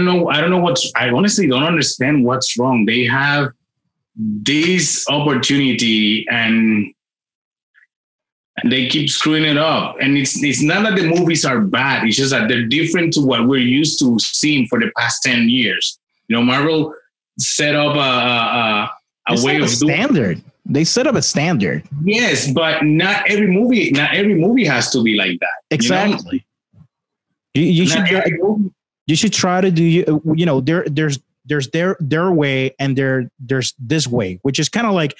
honestly don't understand what's wrong. They have this opportunity and they keep screwing it up. And it's not that the movies are bad. It's just that they're different to what we're used to seeing for the past 10 years. Marvel set up a way of doing standard. They set up a standard. Yes, but not every movie has to be like that. Exactly. You should try to do, there's their way and there's this way, which is kind of like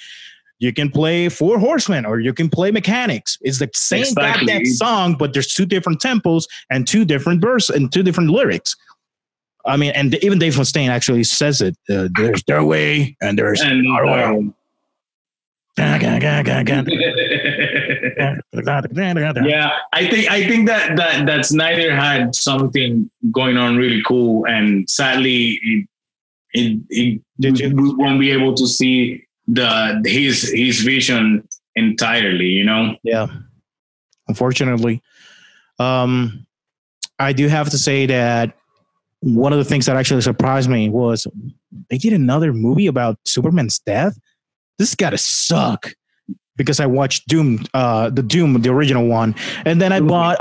you can play Four Horsemen or you can play Mechanics. It's the same goddamn song, but there's two different tempos and two different verses and two different lyrics. I mean, and even Dave Mustaine actually says it. There's their way and there's our way. Yeah, I think that Snyder had something going on really cool, and sadly, we won't be able to see his vision entirely. Yeah, unfortunately, I do have to say that one of the things that actually surprised me was they did another movie about Superman's death. This gotta suck, because I watched Doom, the original one, and then I bought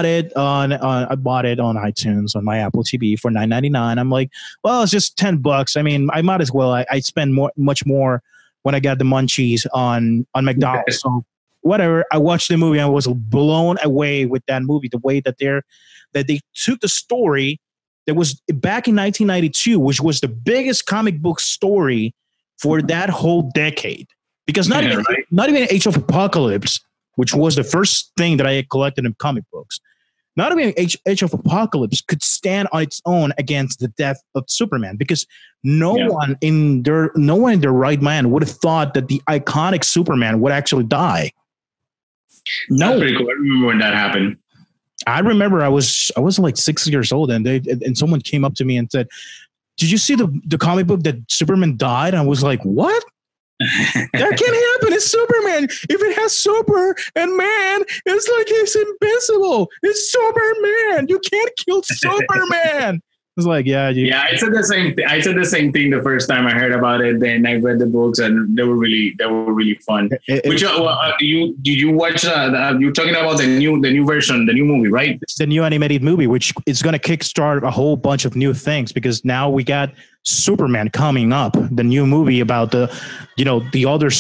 it on iTunes on my Apple TV for $9.99. I'm like, well, it's just $10. I mean, I might as well. I spend much more when I got the munchies on McDonald's. So whatever. I watched the movie. I was blown away with that movie. The way that they took the story that was back in 1992, which was the biggest comic book story for that whole decade, because not even Age of Apocalypse, which was the first thing that I had collected in comic books, not even Age of Apocalypse could stand on its own against the death of Superman, because no one in their right mind would have thought that the iconic Superman would actually die. No, that's pretty cool. I remember when that happened. I remember I was like 6 years old, and someone came up to me and said, "Did you see the comic book that Superman died?" And I was like, "What? That can't happen. It's Superman. If it has super and man, it's like it's invincible. It's Superman. You can't kill Superman." was like, yeah, I said the same. I said the same thing the first time I heard about it. Then I read the books, and they were really fun. Did you watch? You're talking about the new version, the new movie, right? It's the new animated movie, which is going to kickstart a whole bunch of new things because now we got Superman coming up, the new movie about the other other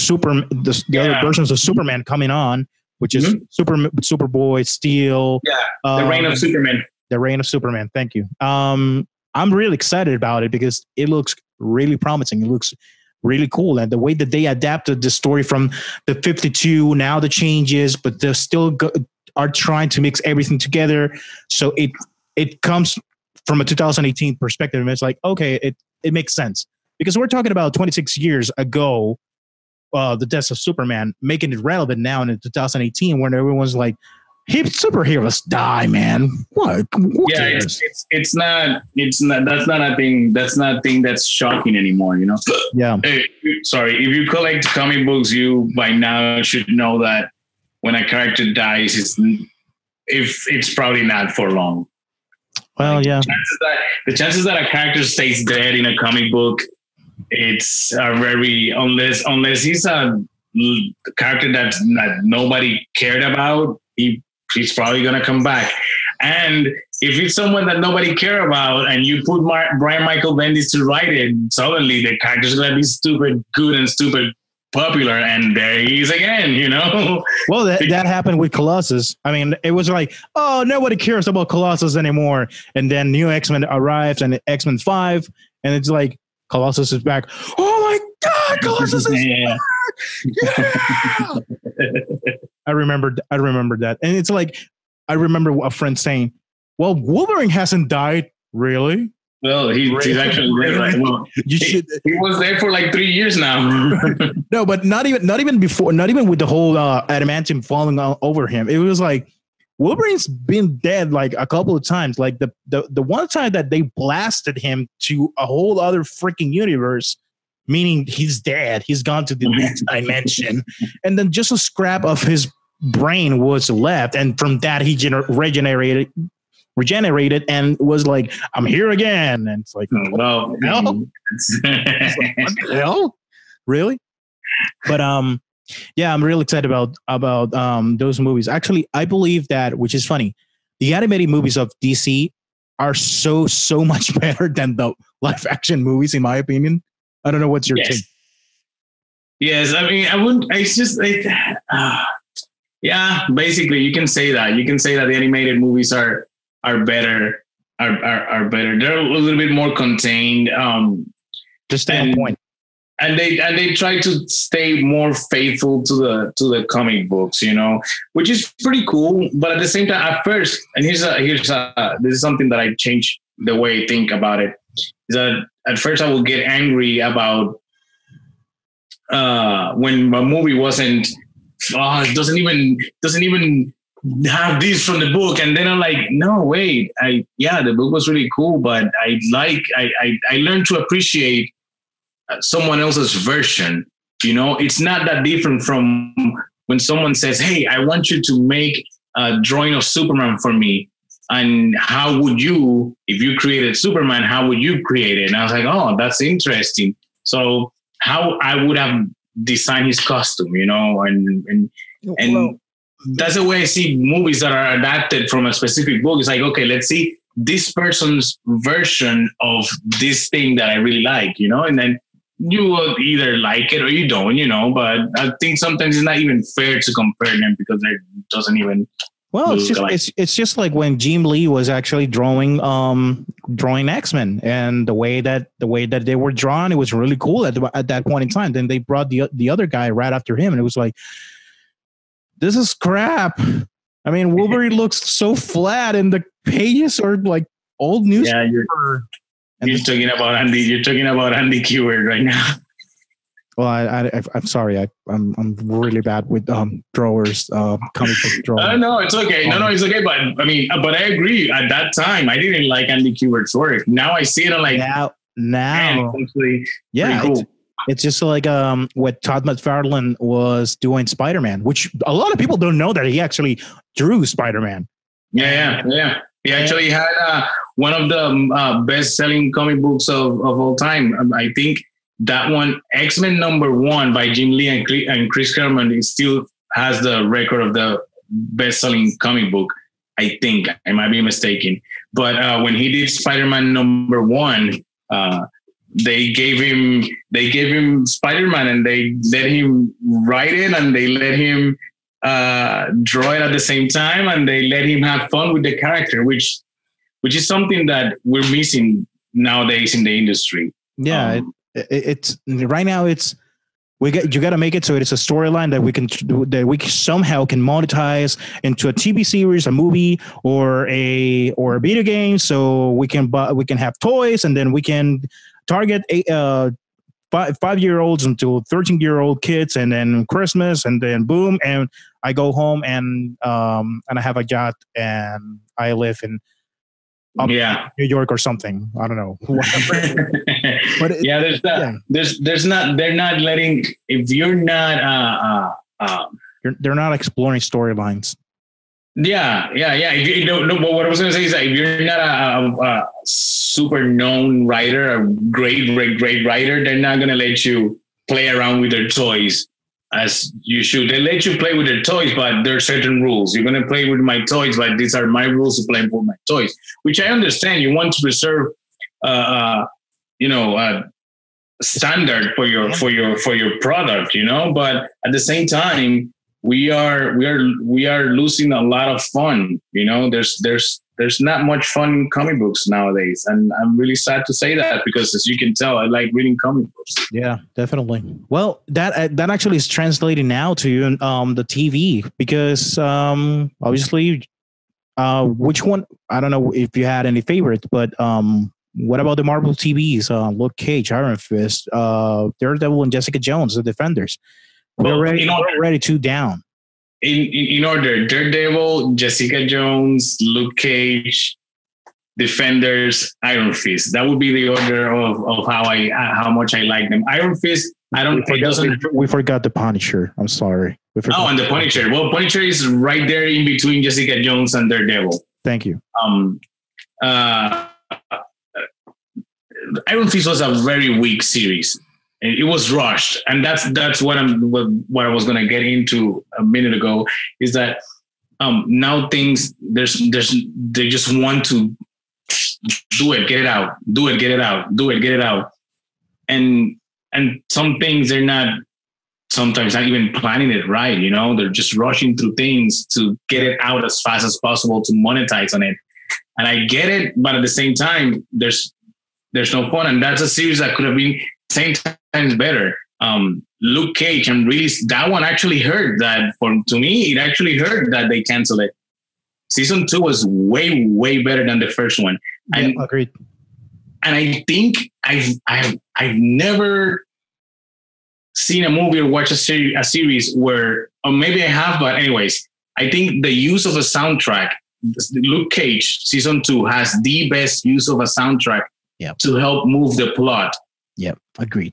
versions of Superman coming on, which is Superboy, Steel. Yeah, the Reign of Superman. The Reign of Superman. Thank you. I'm really excited about it because it looks really promising. It looks really cool. And the way that they adapted the story from the 52, now the changes, but they're still are trying to mix everything together. So it comes from a 2018 perspective. And it's like, okay, it makes sense because we're talking about 26 years ago, the death of Superman, making it relevant now in 2018 when everyone's like, superheroes die, man. What? Who cares? It's not. That's not a thing. That's not a thing that's shocking anymore. Yeah. Sorry, if you collect comic books, you by now should know that when a character dies, it's probably not for long. Well, yeah. The chances that a character stays dead in a comic book, it's very unless he's a character that nobody cared about. He's probably going to come back. And if it's someone that nobody care about and you put Brian Michael Bendis to write it, suddenly the character's going to be stupid good and stupid popular. And there he is again, Well, that happened with Colossus. I mean, it was like, oh, nobody cares about Colossus anymore. And then new X-Men arrives and X-Men 5. And it's like, Colossus is back. Oh my God, Colossus is back. Yeah. I remember that. And it's like, I remember a friend saying, well, Wolverine hasn't died. Really? Well, he's actually dead right now. He was there for like 3 years now. No, but not even before, not even with the whole adamantium falling over him. It was like, Wolverine's been dead like a couple of times. Like the one time that they blasted him to a whole other freaking universe, meaning he's dead. He's gone to the next dimension. And then just a scrap of his brain was left. And from that, he regenerated and was like, I'm here again. And it's like, well, no. Like, what the hell? Really? But yeah, I'm really excited about those movies. Actually, I believe that, which is funny, the animated movies of DC are so much better than the live action movies, in my opinion. I don't know what's your take. Yes, I mean, I wouldn't. It's just like, yeah. Basically, you can say that. You can say that the animated movies are better. Are better. They're a little bit more contained. Just stay on point. And they try to stay more faithful to the comic books, which is pretty cool. But at the same time, at first, and here's this is something that I changed the way I think about it. Is that at first I will get angry about when a movie wasn't it doesn't even have this from the book, and then I'm like, no, wait, the book was really cool, but I learned to appreciate someone else's version. It's not that different from when someone says, hey, I want you to make a drawing of Superman for me. And how would you, if you created Superman, how would you create it? And I was like, oh, that's interesting. So how I would have designed his costume, and that's the way I see movies that are adapted from a specific book. It's like, okay, let's see this person's version of this thing that I really like, and then you will either like it or you don't, but I think sometimes it's not even fair to compare them because it doesn't even. Well, it's just like when Jim Lee was actually drawing X-Men, and the way that they were drawn, it was really cool at that point in time. Then they brought the other guy right after him, and it was like, this is crap. I mean, Wolverine looks so flat, and the pages are like old newspaper. You're talking about Andy. You're talking about Andy Kubert right now. Well, I'm sorry. I'm really bad with drawers, comic book drawers. No, it's okay. No, it's okay. But I mean, but I agree. At that time, I didn't like Andy Kubert's work. Now I see it. I'm like, now, yeah, cool. It's just like what Todd McFarlane was doing Spider-Man, which a lot of people don't know that he actually drew Spider-Man. Yeah. He actually had one of the best-selling comic books of all time. I think that one, XMen #1 by Jim Lee and Chris Claremont, it still has the record of the best-selling comic book. I think I might be mistaken, but when he did Spider-Man #1, they gave him Spider-Man, and they let him write it, and they let him draw it at the same time, and they let him have fun with the character, which is something that we're missing nowadays in the industry. Yeah, it's right now. You got to make it so it's a storyline that we somehow can monetize into a TV series, a movie, or a video game. So we can have toys, and then we can target 5-year-olds until 13-year-old kids, and then Christmas, and then boom, and I go home and I have a yacht, and I live in New York or something. I don't know. But they're not letting, if you're not they're not exploring storylines. Yeah. If you don't, what I was going to say is that if you're not a super known writer, a great writer, they're not going to let you play around with their toys as you should. They let you play with their toys, but there are certain rules. You're going to play with my toys, but these are my rules to play with my toys, which I understand. You want to preserve, standard for your product, but at the same time, we are losing a lot of fun. There's not much fun in comic books nowadays, and I'm really sad to say that, because as you can tell, I like reading comic books. Yeah, definitely. Well, that actually is translating now to the TV, because obviously, which one? I don't know if you had any favorites, but what about the Marvel TVs? Luke Cage, Iron Fist, Daredevil, and Jessica Jones, the Defenders. We're ready to down. In order: Daredevil, Jessica Jones, Luke Cage, Defenders, Iron Fist. That would be the order of how much I like them. Iron Fist, we forgot the Punisher. I'm sorry. And the Punisher. Well, Punisher is right there in between Jessica Jones and Daredevil. Thank you. Iron Fist was a very weak series. It was rushed, and that's what I was going to get into a minute ago, is that now things they just want to do it, get it out, do it, get it out, do it, get it out, and some things they're not sometimes not even planning it right. They're just rushing through things to get it out as fast as possible to monetize on it, and I get it, but at the same time, there's no fun, and that's a series that could have been 10 times better. Luke Cage, and really that one actually hurt. To me, it actually hurt that they canceled it. Season 2 was way better than the first one. And agreed. And I think I've never seen a movie or watched a series where, or maybe I have, but anyways, I think the use of a soundtrack, Luke Cage Season 2 has the best use of a soundtrack to help move the plot. Yep, agreed.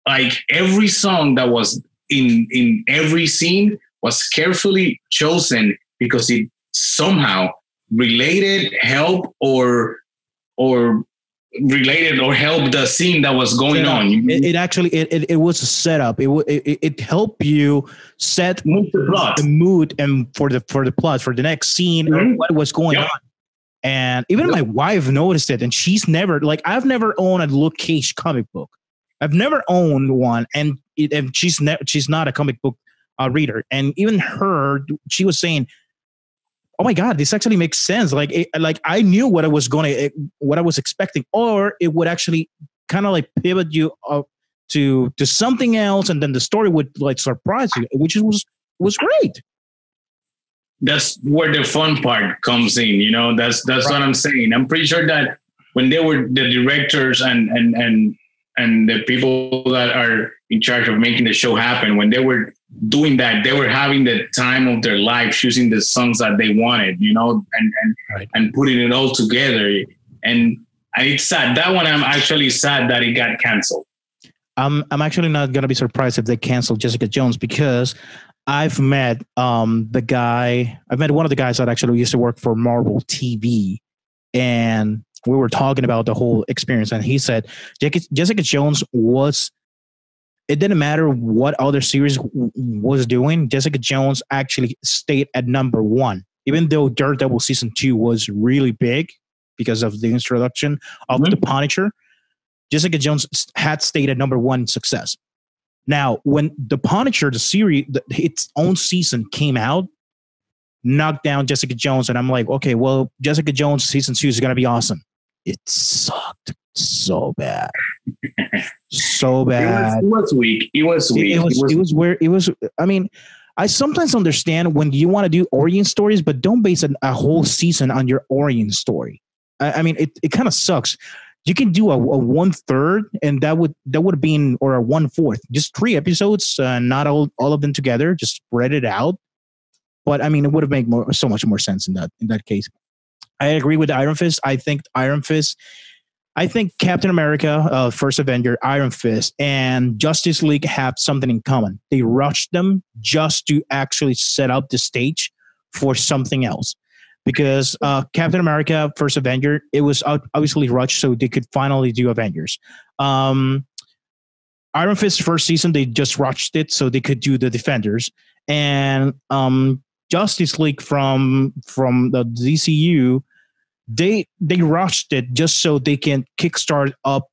Like every song that was in every scene was carefully chosen because it somehow related, helped or helped the scene that was going on. It actually was a setup. It helped you move the plot, the mood, and for the plot for the next scene, or what was going on. And even my wife noticed it, and she's never, I've never owned a Luke Cage comic book. I've never owned one, and she's not a comic book reader. And even she was saying, "Oh my God, this actually makes sense." I knew what I was expecting, or it would actually kind of pivot you up to something else, and then the story would surprise you, which was great. That's where the fun part comes in, that's right. What I'm saying. I'm pretty sure that when they were the directors and the people that are in charge of making the show happen, when they were doing that, they were having the time of their life, choosing the songs that they wanted, and putting it all together. And it's sad. That one, I'm actually sad that it got canceled. I'm actually not going to be surprised if they cancel Jessica Jones, because I've met the guy. I've met one of the guys that actually used to work for Marvel TV, and we were talking about the whole experience. And he said Jessica Jones was. It didn't matter what other series was doing. Jessica Jones actually stayed at number one, even though Daredevil season 2 was really big because of the introduction of the Punisher. Jessica Jones had stayed at number one in success. Now, when the Punisher, the series, its own season came out, knocked down Jessica Jones, and I'm like, okay, well, Jessica Jones season 2 is gonna be awesome. It sucked so bad, so bad. It was weak. It was weak. It was where it was. I mean, I sometimes understand when you want to do origin stories, but don't base a whole season on your origin story. I mean, it kind of sucks. You can do a 1/3, and that would have been, or a 1/4, just 3 episodes, not all of them together, just spread it out. But I mean, it would have made so much more sense in that case. I agree with Iron Fist. I think Captain America, First Avenger, Iron Fist, and Justice League have something in common. They rushed them just to actually set up the stage for something else. Because Captain America, First Avenger, it was obviously rushed so they could finally do Avengers. Iron Fist first season, they just rushed it so they could do the Defenders. And Justice League from the DCU, they rushed it just so they can kickstart up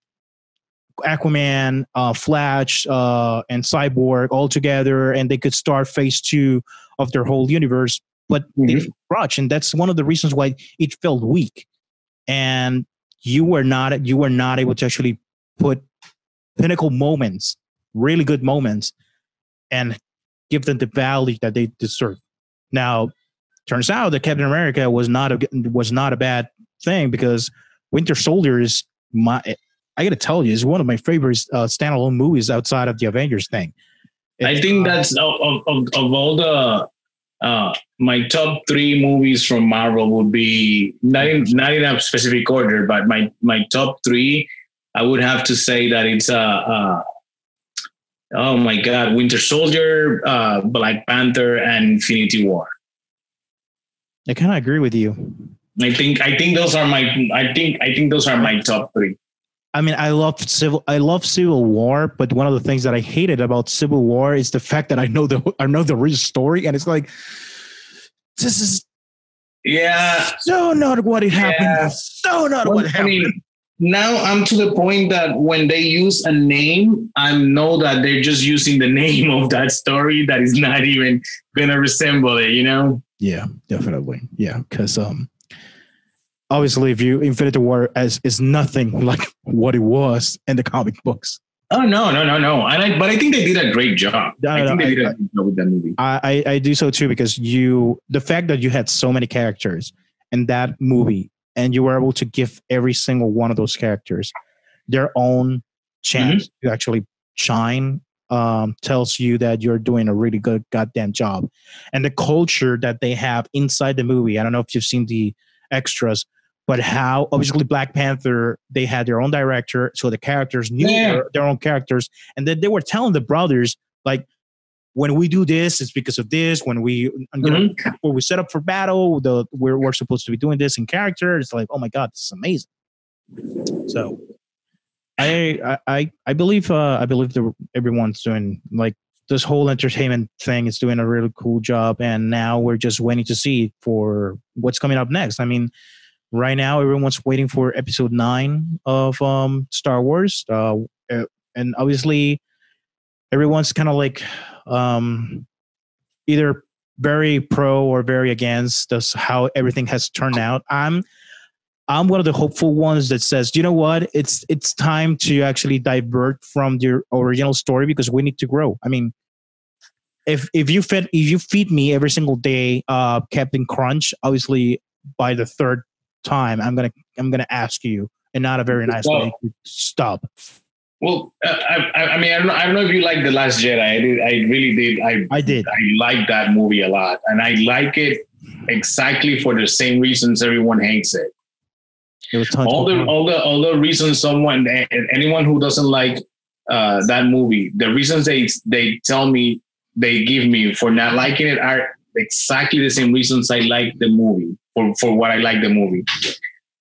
Aquaman, Flash, and Cyborg all together, and they could start phase 2 of their whole universe. But they rushed, and that's one of the reasons why it felt weak. And you were not able to actually put pinnacle moments, really good moments, and give them the value that they deserve. Now, turns out that Captain America was not a bad thing, because Winter Soldier is I got to tell you, is one of my favorite standalone movies outside of the Avengers thing. I think that's of all the my top 3 movies from Marvel would be not in a specific order, but my top 3, I would have to say that it's oh my God, Winter Soldier, Black Panther, and Infinity War. I kind of agree with you. I think those are my top 3. I mean, I love Civil War, but one of the things that I hated about Civil War is the fact that I know the real story, and it's like, this is so not what it happened. So not what happened. I mean, now I'm to the point that when they use a name, I know that they're just using the name of that story that is not even gonna resemble it, you know? Yeah, definitely. Yeah, because obviously, Infinity War is nothing like what it was in the comic books. Oh no! But I think they did a great job. I think they did a great job with that movie. I do so too, because the fact that you had so many characters in that movie, and you were able to give every single one of those characters their own chance to actually shine, tells you that you're doing a really good goddamn job. And the culture that they have inside the movie, I don't know if you've seen the extras, but how obviously Black Panther, they had their own director, so the characters knew their own characters, and then they were telling the brothers, like, when we do this, it's because of this. When we set up for battle, we're supposed to be doing this in character. It's like, oh my God, this is amazing. So I believe everyone's doing, like, this whole entertainment thing is doing a really cool job, and now we're just waiting to see for what's coming up next. I mean, right now, everyone's waiting for episode 9 of Star Wars. And obviously, everyone's kind of like either very pro or very against how everything has turned out. I'm one of the hopeful ones that says, you know what, it's time to actually divert from the original story, because we need to grow. I mean, if you feed me every single day Captain Crunch, obviously by the 3rd time I'm gonna ask you, and not a very nice way, to stop. Well, I mean, I don't know if you like The Last Jedi. I really did. I did. I like that movie a lot, and I like it exactly for the same reasons everyone hates it. It was all the reasons anyone who doesn't like that movie, the reasons they tell me they give me for not liking it are exactly the same reasons I like the movie for what I like the movie.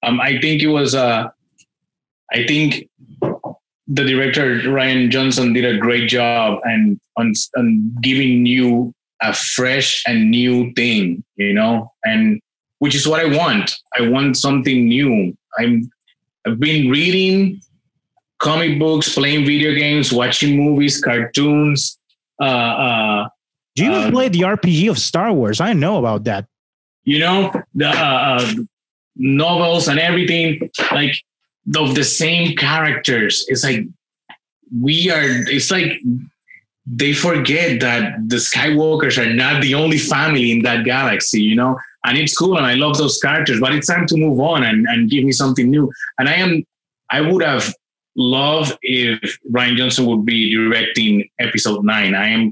I think it was I think the director Ryan Johnson did a great job and on giving you a fresh and new thing, you know, and which is what I want. I want something new. I've been reading comic books, playing video games, watching movies, cartoons. Do you even play the RPG of Star Wars? I know about that. You know, the novels and everything, like of the same characters. It's like it's like they forget that the Skywalkers are not the only family in that galaxy, you know? And it's cool and I love those characters, but it's time to move on and give me something new. And I would have loved if Ryan Johnson would be directing episode 9. I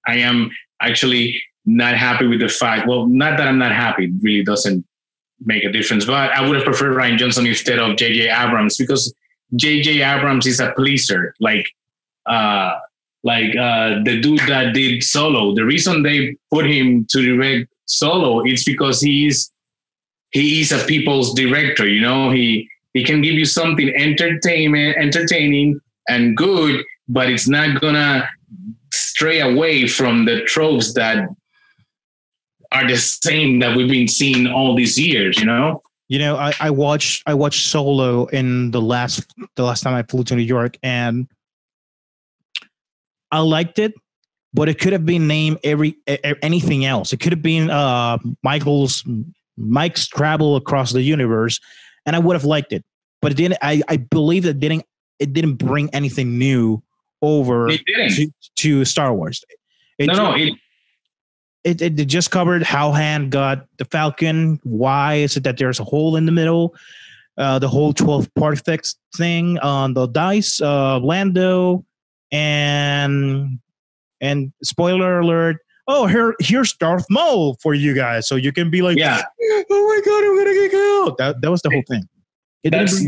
am actually not happy with the fact, well, not that I'm not happy, it really doesn't make a difference, but I would have preferred Ryan Johnson instead of J.J. Abrams, because J.J. Abrams is a pleaser, like the dude that did Solo. The reason they put him to direct Solo is because he is a people's director. You know, he can give you something entertaining and good, but it's not gonna stray away from the tropes that are the same that we've been seeing all these years. You know. You know, I watched Solo in the last time I flew to New York, and I liked it, but it could have been named anything else. It could have been Mike's Travel Across the Universe, and I would have liked it. But it didn't. I believe it didn't bring anything new over to Star Wars. It just covered how Han got the Falcon. Why is it that there's a hole in the middle? The whole 12-part thing on the dice, Lando, and spoiler alert. Oh, here's Darth Maul for you guys, so you can be like, yeah. Oh my God, I'm gonna get killed. That was the whole thing. That's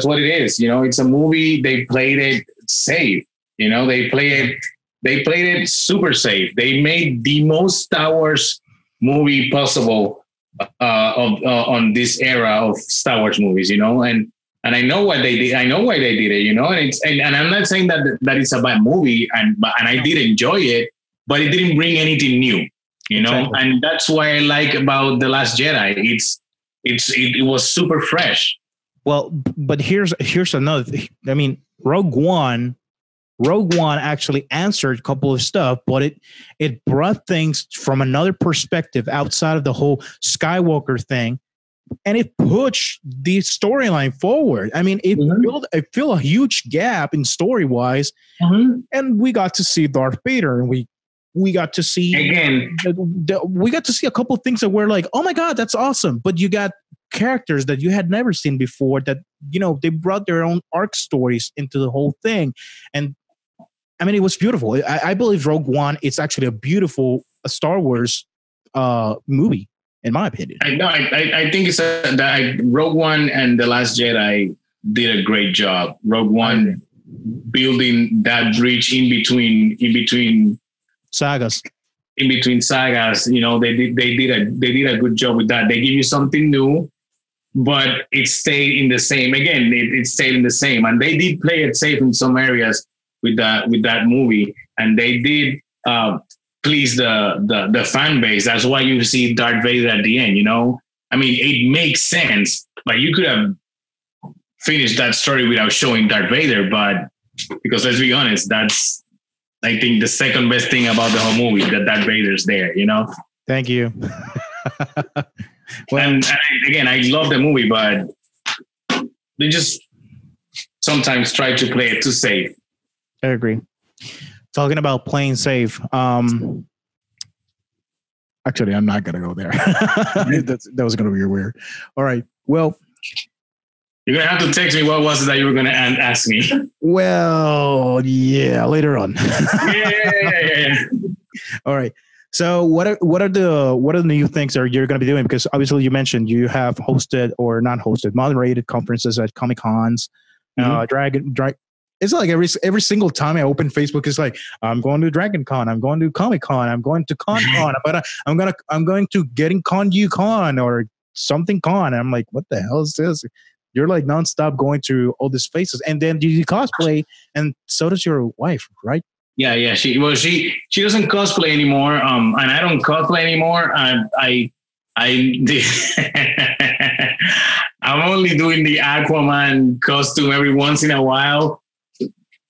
what it is. You know, it's a movie. They played it safe. You know, they played it super safe. They made the most Star Wars movie possible on this era of Star Wars movies, you know, and I know why they did. I know why they did it, you know, and I'm not saying that it's a bad movie, and I did enjoy it, but it didn't bring anything new, you know, exactly. And that's why I like about The Last Jedi. It was super fresh. Well, but here's another thing. I mean, Rogue One actually answered a couple of stuff, but it brought things from another perspective outside of the whole Skywalker thing, and it pushed the storyline forward. I mean, it filled a huge gap in story-wise, and we got to see Darth Vader, and we got to see again. We got to see a couple of things that were like, oh my God, that's awesome! But you got characters that you had never seen before that, you know, they brought their own arc stories into the whole thing, and I mean, it was beautiful. I believe Rogue One is actually a beautiful Star Wars movie, in my opinion. I think that Rogue One and The Last Jedi did a great job. Rogue One building that bridge in between sagas. In between sagas, you know, they did a good job with that. They give you something new, but it stayed in the same. Again, it stayed in the same, and they did play it safe in some areas with that movie, and they did please the fan base. That's why you see Darth Vader at the end, you know. I mean, it makes sense. Like, you could have finished that story without showing Darth Vader, but because let's be honest, that's, I think, the second best thing about the whole movie, that Darth Vader's there, you know. Thank you. Well, and I love the movie, but they just sometimes try to play it too safe. I agree. Talking about playing safe. Actually, I'm not gonna go there. that was gonna be weird. All right. Well, you're gonna have to text me what was it that you were gonna ask me. Well, yeah, later on. Yeah. All right. So what are the new things that you're going to be doing? Because obviously you mentioned you have hosted or not hosted, moderated conferences at Comic Cons, it's like every single time I open Facebook, it's like, I'm going to Dragon Con, I'm going to Comic Con, I'm going to Con, but I'm going to Getting Con You Con or something con. And I'm like, what the hell is this? You're like nonstop going to all these faces, and then you cosplay, and so does your wife, right? Yeah. She doesn't cosplay anymore. And I don't cosplay anymore. I'm only doing the Aquaman costume every once in a while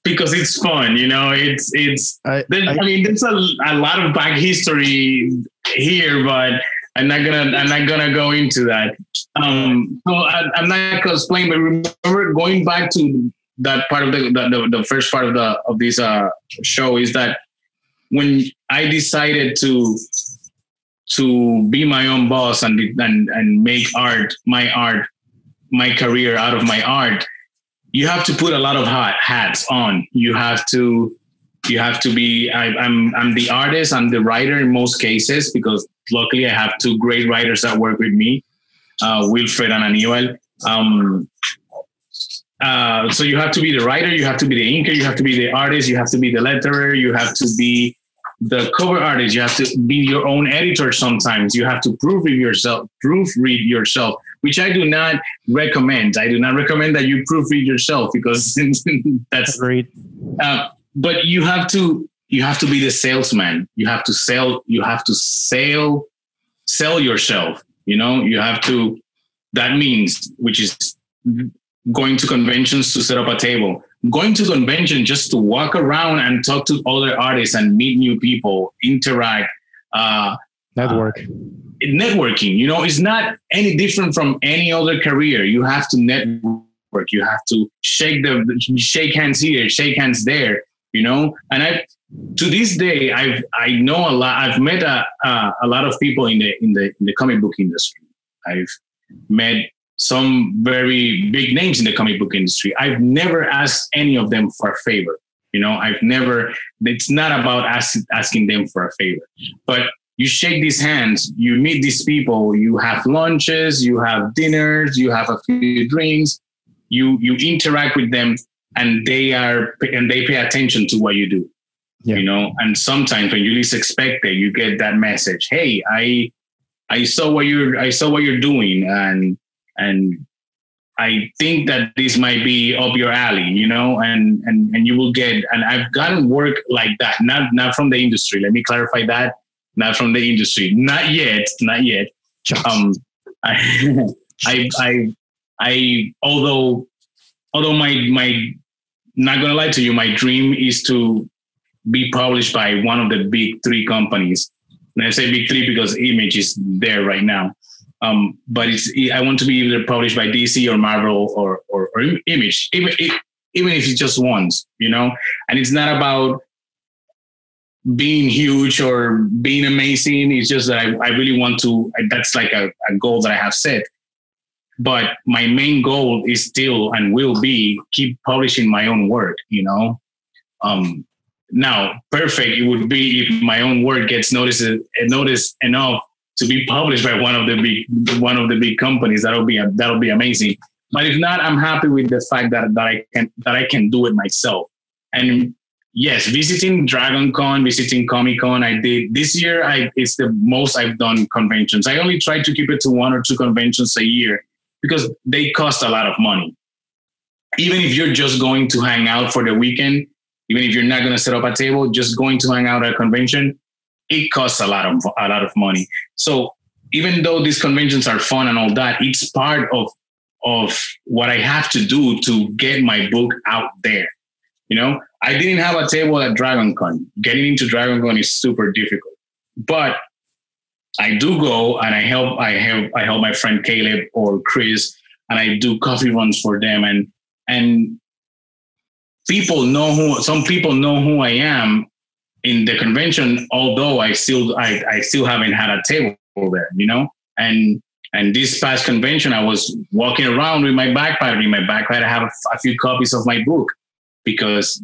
because it's fun, you know. There's a lot of back history here, but I'm not gonna go into that. So I'm not cosplaying, but remember, going back to that part of the first part of this show, is that when I decided to be my own boss and make my career out of my art, you have to put a lot of hats on. You have to be, I'm the artist, I'm the writer in most cases, because luckily I have two great writers that work with me, Wilfred and Aníbal. So you have to be the writer, you have to be the inker, you have to be the artist, you have to be the letterer, you have to be the cover artist, you have to be your own editor sometimes, you have to proofread yourself, which I do not recommend. I do not recommend that you proofread yourself, because that's great. But you have to be the salesman. You have to sell yourself. You know, you have to, that means, which is going to conventions to set up a table, going to convention just to walk around and talk to other artists and meet new people, interact, networking, you know, is not any different from any other career. You have to network. You have to shake hands here, shake hands there, you know. And to this day, I know a lot. I've met a lot of people in the comic book industry. I've met some very big names in the comic book industry. I've never asked any of them for a favor. You know, it's not about asking them for a favor, but you shake these hands, you meet these people, you have lunches, you have dinners, you have a few drinks, you interact with them, and they pay attention to what you do. Yeah. You know, and sometimes when you least expect it, you get that message. Hey, I saw what you're doing, and I think that this might be up your alley, you know, and you will get, and I've gotten work like that, not from the industry. Let me clarify that. Not from the industry. Not yet. Although my not gonna lie to you, my dream is to be published by one of the big three companies. And I say big three because Image is there right now. But I want to be either published by DC or Marvel or Image, even if it's just once, you know. And it's not about being huge or being amazing. It's just that I really want to, that's like a goal that I have set. But my main goal is still and will be keep publishing my own work, you know. Now, perfect it would be if my own work gets noticed enough to be published by one of the big companies. That'll be amazing. But if not, I'm happy with the fact that I can do it myself. And yes, visiting Dragon Con, visiting Comic Con, I did this year. It's the most I've done conventions. I only try to keep it to 1 or 2 conventions a year because they cost a lot of money. Even if you're just going to hang out for the weekend, even if you're not going to set up a table, just going to hang out at a convention, it costs a lot of money. So even though these conventions are fun and all that, it's part of what I have to do to get my book out there. You know, I didn't have a table at Dragon Con. Getting into Dragon Con is super difficult, but I do go and I help my friend Caleb or Chris, and I do coffee runs for them. And some people know who I am in the convention, although I still haven't had a table there, you know. And this past convention, I was walking around with my backpack. In my backpack, I have a few copies of my book, because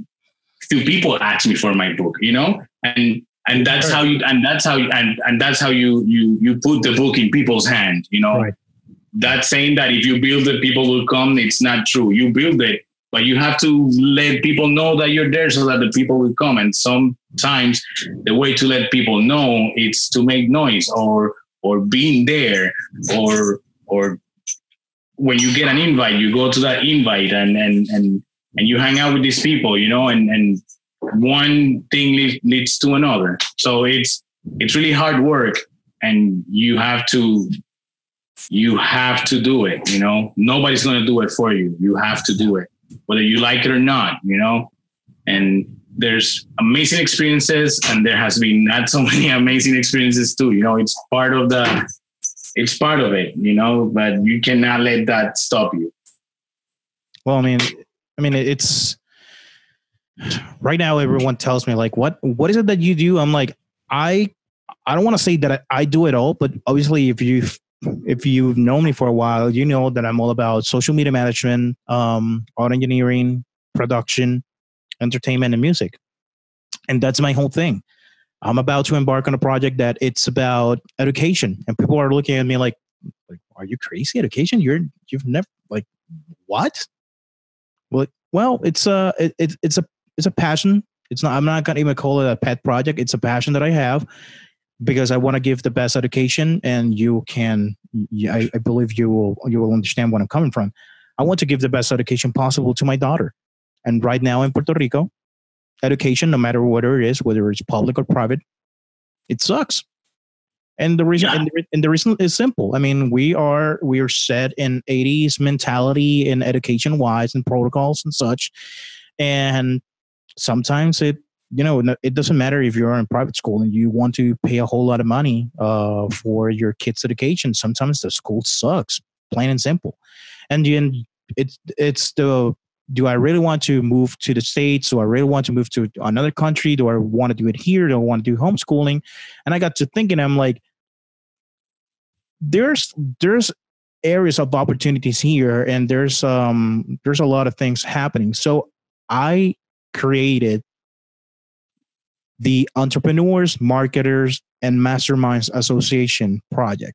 few people ask me for my book, you know, and that's how you put the book in people's hand, you know. Right. That saying that if you build it, people will come, it's not true. You build it, but you have to let people know that you're there so that the people will come. And sometimes the way to let people know is to make noise or being there or when you get an invite, you go to that invite and you hang out with these people, you know, and one thing leads to another. So it's really hard work, and you have to do it, you know. Nobody's going to do it for you. You have to do it, whether you like it or not, you know. And there's amazing experiences, and there has been not so many amazing experiences too. You know, it's part of it, you know, but you cannot let that stop you. Well, I mean, it's right now everyone tells me like, what is it that you do? I'm like, I don't want to say that I do it all, but obviously if you've known me for a while, you know that I'm all about social media management, audio engineering, production, entertainment, and music. And that's my whole thing. I'm about to embark on a project that it's about education, and people are looking at me like are you crazy? Education? You've never, like, what? Well, it's a passion. I'm not gonna even call it a pet project. It's a passion that I have because I want to give the best education, and I believe you will understand where I'm coming from. I want to give the best education possible to my daughter. And right now in Puerto Rico, education, no matter what it is, whether it's public or private, it sucks. And the reason is simple. I mean, we are set in 80s mentality in education wise and protocols and such. And sometimes it doesn't matter if you're in private school and you want to pay a whole lot of money for your kids' education. Sometimes the school sucks, plain and simple. And then do I really want to move to the States? Do I really want to move to another country? Do I want to do it here? Do I want to do homeschooling? And I got to thinking, I'm like, there's areas of opportunities here, and there's a lot of things happening. So I created the Entrepreneurs, Marketers, and Masterminds Association project.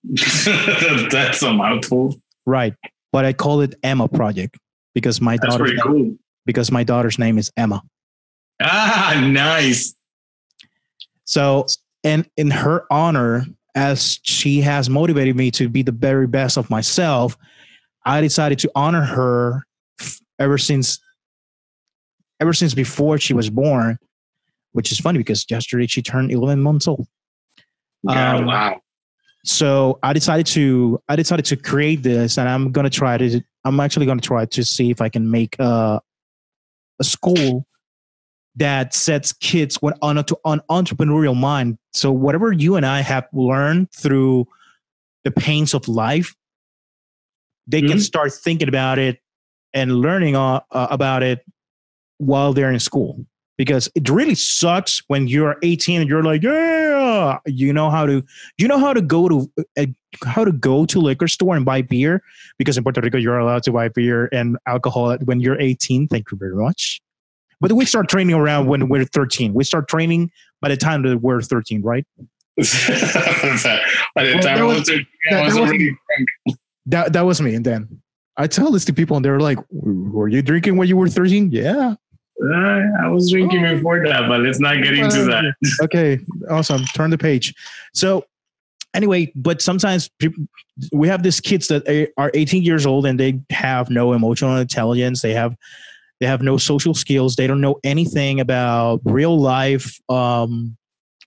That's a mouthful. Right. But I call it Emma Project because my daughter's name is Emma. Ah, nice. So, and in her honor, as she has motivated me to be the very best of myself, I decided to honor her ever since before she was born, which is funny because yesterday she turned 11 months old. Wow. So I decided to create this, and I'm actually going to try to see if I can make a school that sets kids on entrepreneurial mind. So whatever you and I have learned through the pains of life, they can start thinking about it and learning about it while they're in school. Because it really sucks when you're 18 and you're like, yeah, you know how to go to liquor store and buy beer, because in Puerto Rico you're allowed to buy beer and alcohol when you're 18. Thank you very much. But we start training around when we're 13. We start training by the time that we're 13, right? By the time I was 13, I was already drunk. That was me. And then I tell this to people and they're like, were you drinking when you were 13? Yeah. I was drinking before that, but let's not get into that. Okay, awesome. Turn the page. So anyway, but sometimes we have these kids that are 18 years old and they have no emotional intelligence. They have no social skills. They don't know anything about real life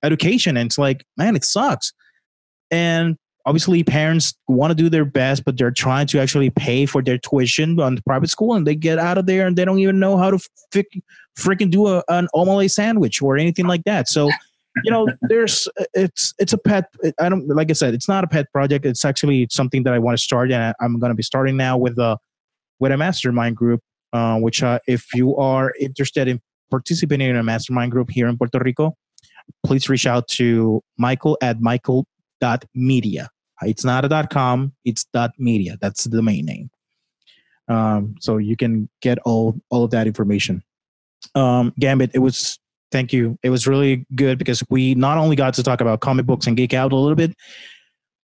education. And it's like, man, it sucks. And obviously parents want to do their best, but they're trying to actually pay for their tuition on the private school, and they get out of there and they don't even know how to freaking do an omelette sandwich or anything like that. So, you know, it's a pet. Like I said, it's not a pet project. It's actually something that I want to start, and I'm going to be starting now with a mastermind group, which if you are interested in participating in a mastermind group here in Puerto Rico, please reach out to Michael at michael.media. It's not a .com, it's .media. That's the domain name. So you can get all of that information. Gambit, thank you. It was really good because we not only got to talk about comic books and geek out a little bit,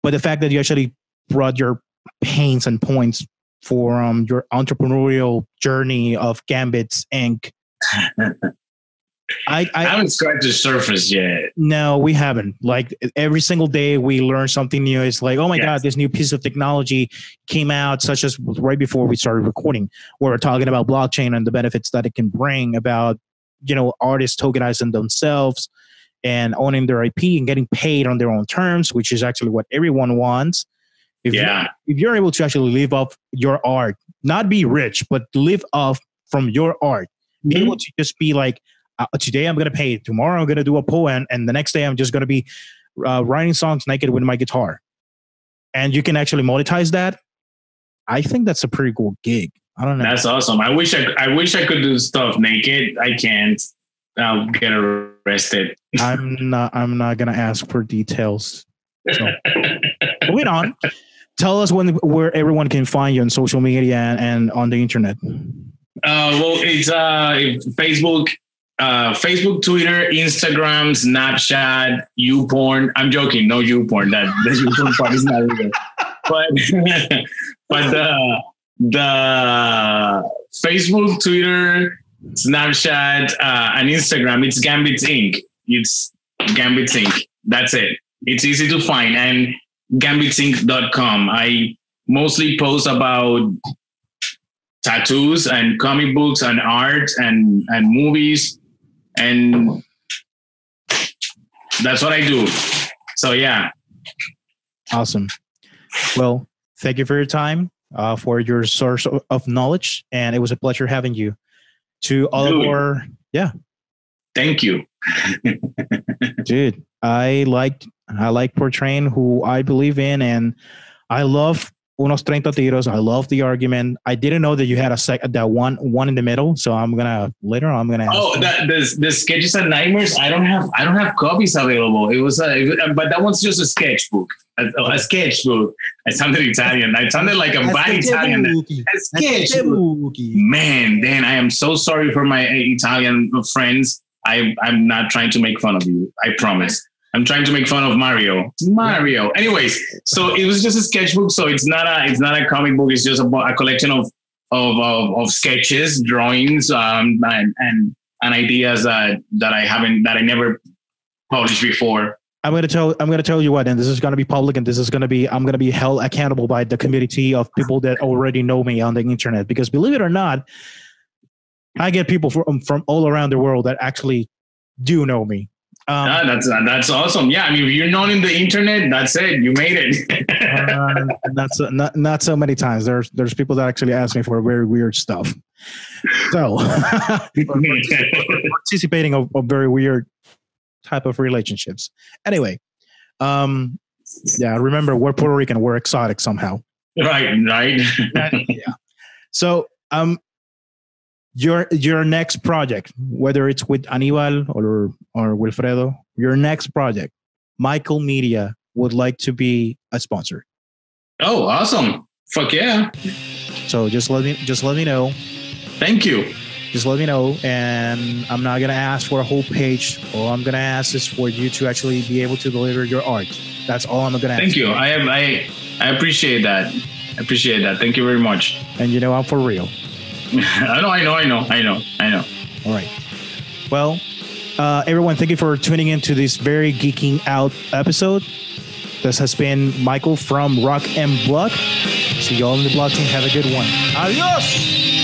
but the fact that you actually brought your pains and points for your entrepreneurial journey of Gambits Inc. I haven't scratched the surface yet. No, we haven't. Like every single day we learn something new. It's like, oh my God, this new piece of technology came out, such as right before we started recording, where we're talking about blockchain and the benefits that it can bring about, artists tokenizing themselves and owning their IP and getting paid on their own terms, which is actually what everyone wants. If you're able to actually live off your art, not be rich, but live off from your art, be able to just be like, today I'm going to paint, tomorrow I'm going to do a poem, and the next day I'm just going to be writing songs naked with my guitar. And you can actually monetize that. I think that's a pretty cool gig. I don't know. That's awesome. I wish I could do stuff naked. I can't. I'll get arrested. I'm not going to ask for details. So, moving on. Tell us where everyone can find you on social media and on the internet. Well, it's Facebook. Facebook, Twitter, Instagram, Snapchat, YouPorn. I'm joking. No YouPorn. That the YouPorn part is not real. But the Facebook, Twitter, Snapchat, and Instagram, it's Gambit Inc. It's Gambit Inc. That's it. It's easy to find. And gambitsinc.com. I mostly post about tattoos and comic books and art and movies. And that's what I do. So, yeah. Awesome. Well, thank you for your time, for your source of knowledge. And it was a pleasure having you. To all of our, Thank you. Dude, I like portraying who I believe in, and I love Unos 30 Tiros. I love the argument. I didn't know that you had that one in the middle. So I'm gonna later on. I'm gonna. The sketches and nightmares. I don't have copies available. But that one's just a sketchbook. A sketchbook. I sounded Italian. I sounded like a bad Italian. A sketchbook. Man, Dan, I am so sorry for my Italian friends. I'm not trying to make fun of you. I promise. I'm trying to make fun of Mario. Anyways, so it was just a sketchbook. So it's not a comic book. It's just a collection of sketches, drawings, and ideas that I never published before. I'm gonna tell you what, and this is gonna be public, and I'm gonna be held accountable by the community of people that already know me on the internet. Because believe it or not, I get people from all around the world that actually do know me. That's awesome. Yeah, I mean, if you're known in the internet, that's it. You made it. Not so many times. There's people that actually ask me for very weird stuff. So participating of very weird type of relationships. Anyway, remember, we're Puerto Rican. We're exotic somehow. Right. Yeah. So your next project, whether it's with Aníbal or Wilfredo, your next project, Michael Media would like to be a sponsor. Oh, awesome. Fuck yeah. So just let me know. Thank you. Just let me know, and I'm not gonna ask for a whole page. All I'm gonna ask is for you to actually be able to deliver your art. That's all I'm gonna ask. Thank you. I appreciate that. Thank you very much. And I'm for real. I know. All right. Well, everyone, thank you for tuning into this very geeking out episode. This has been Michael from Rock and Block. See you all in the block team. Have a good one. Adios.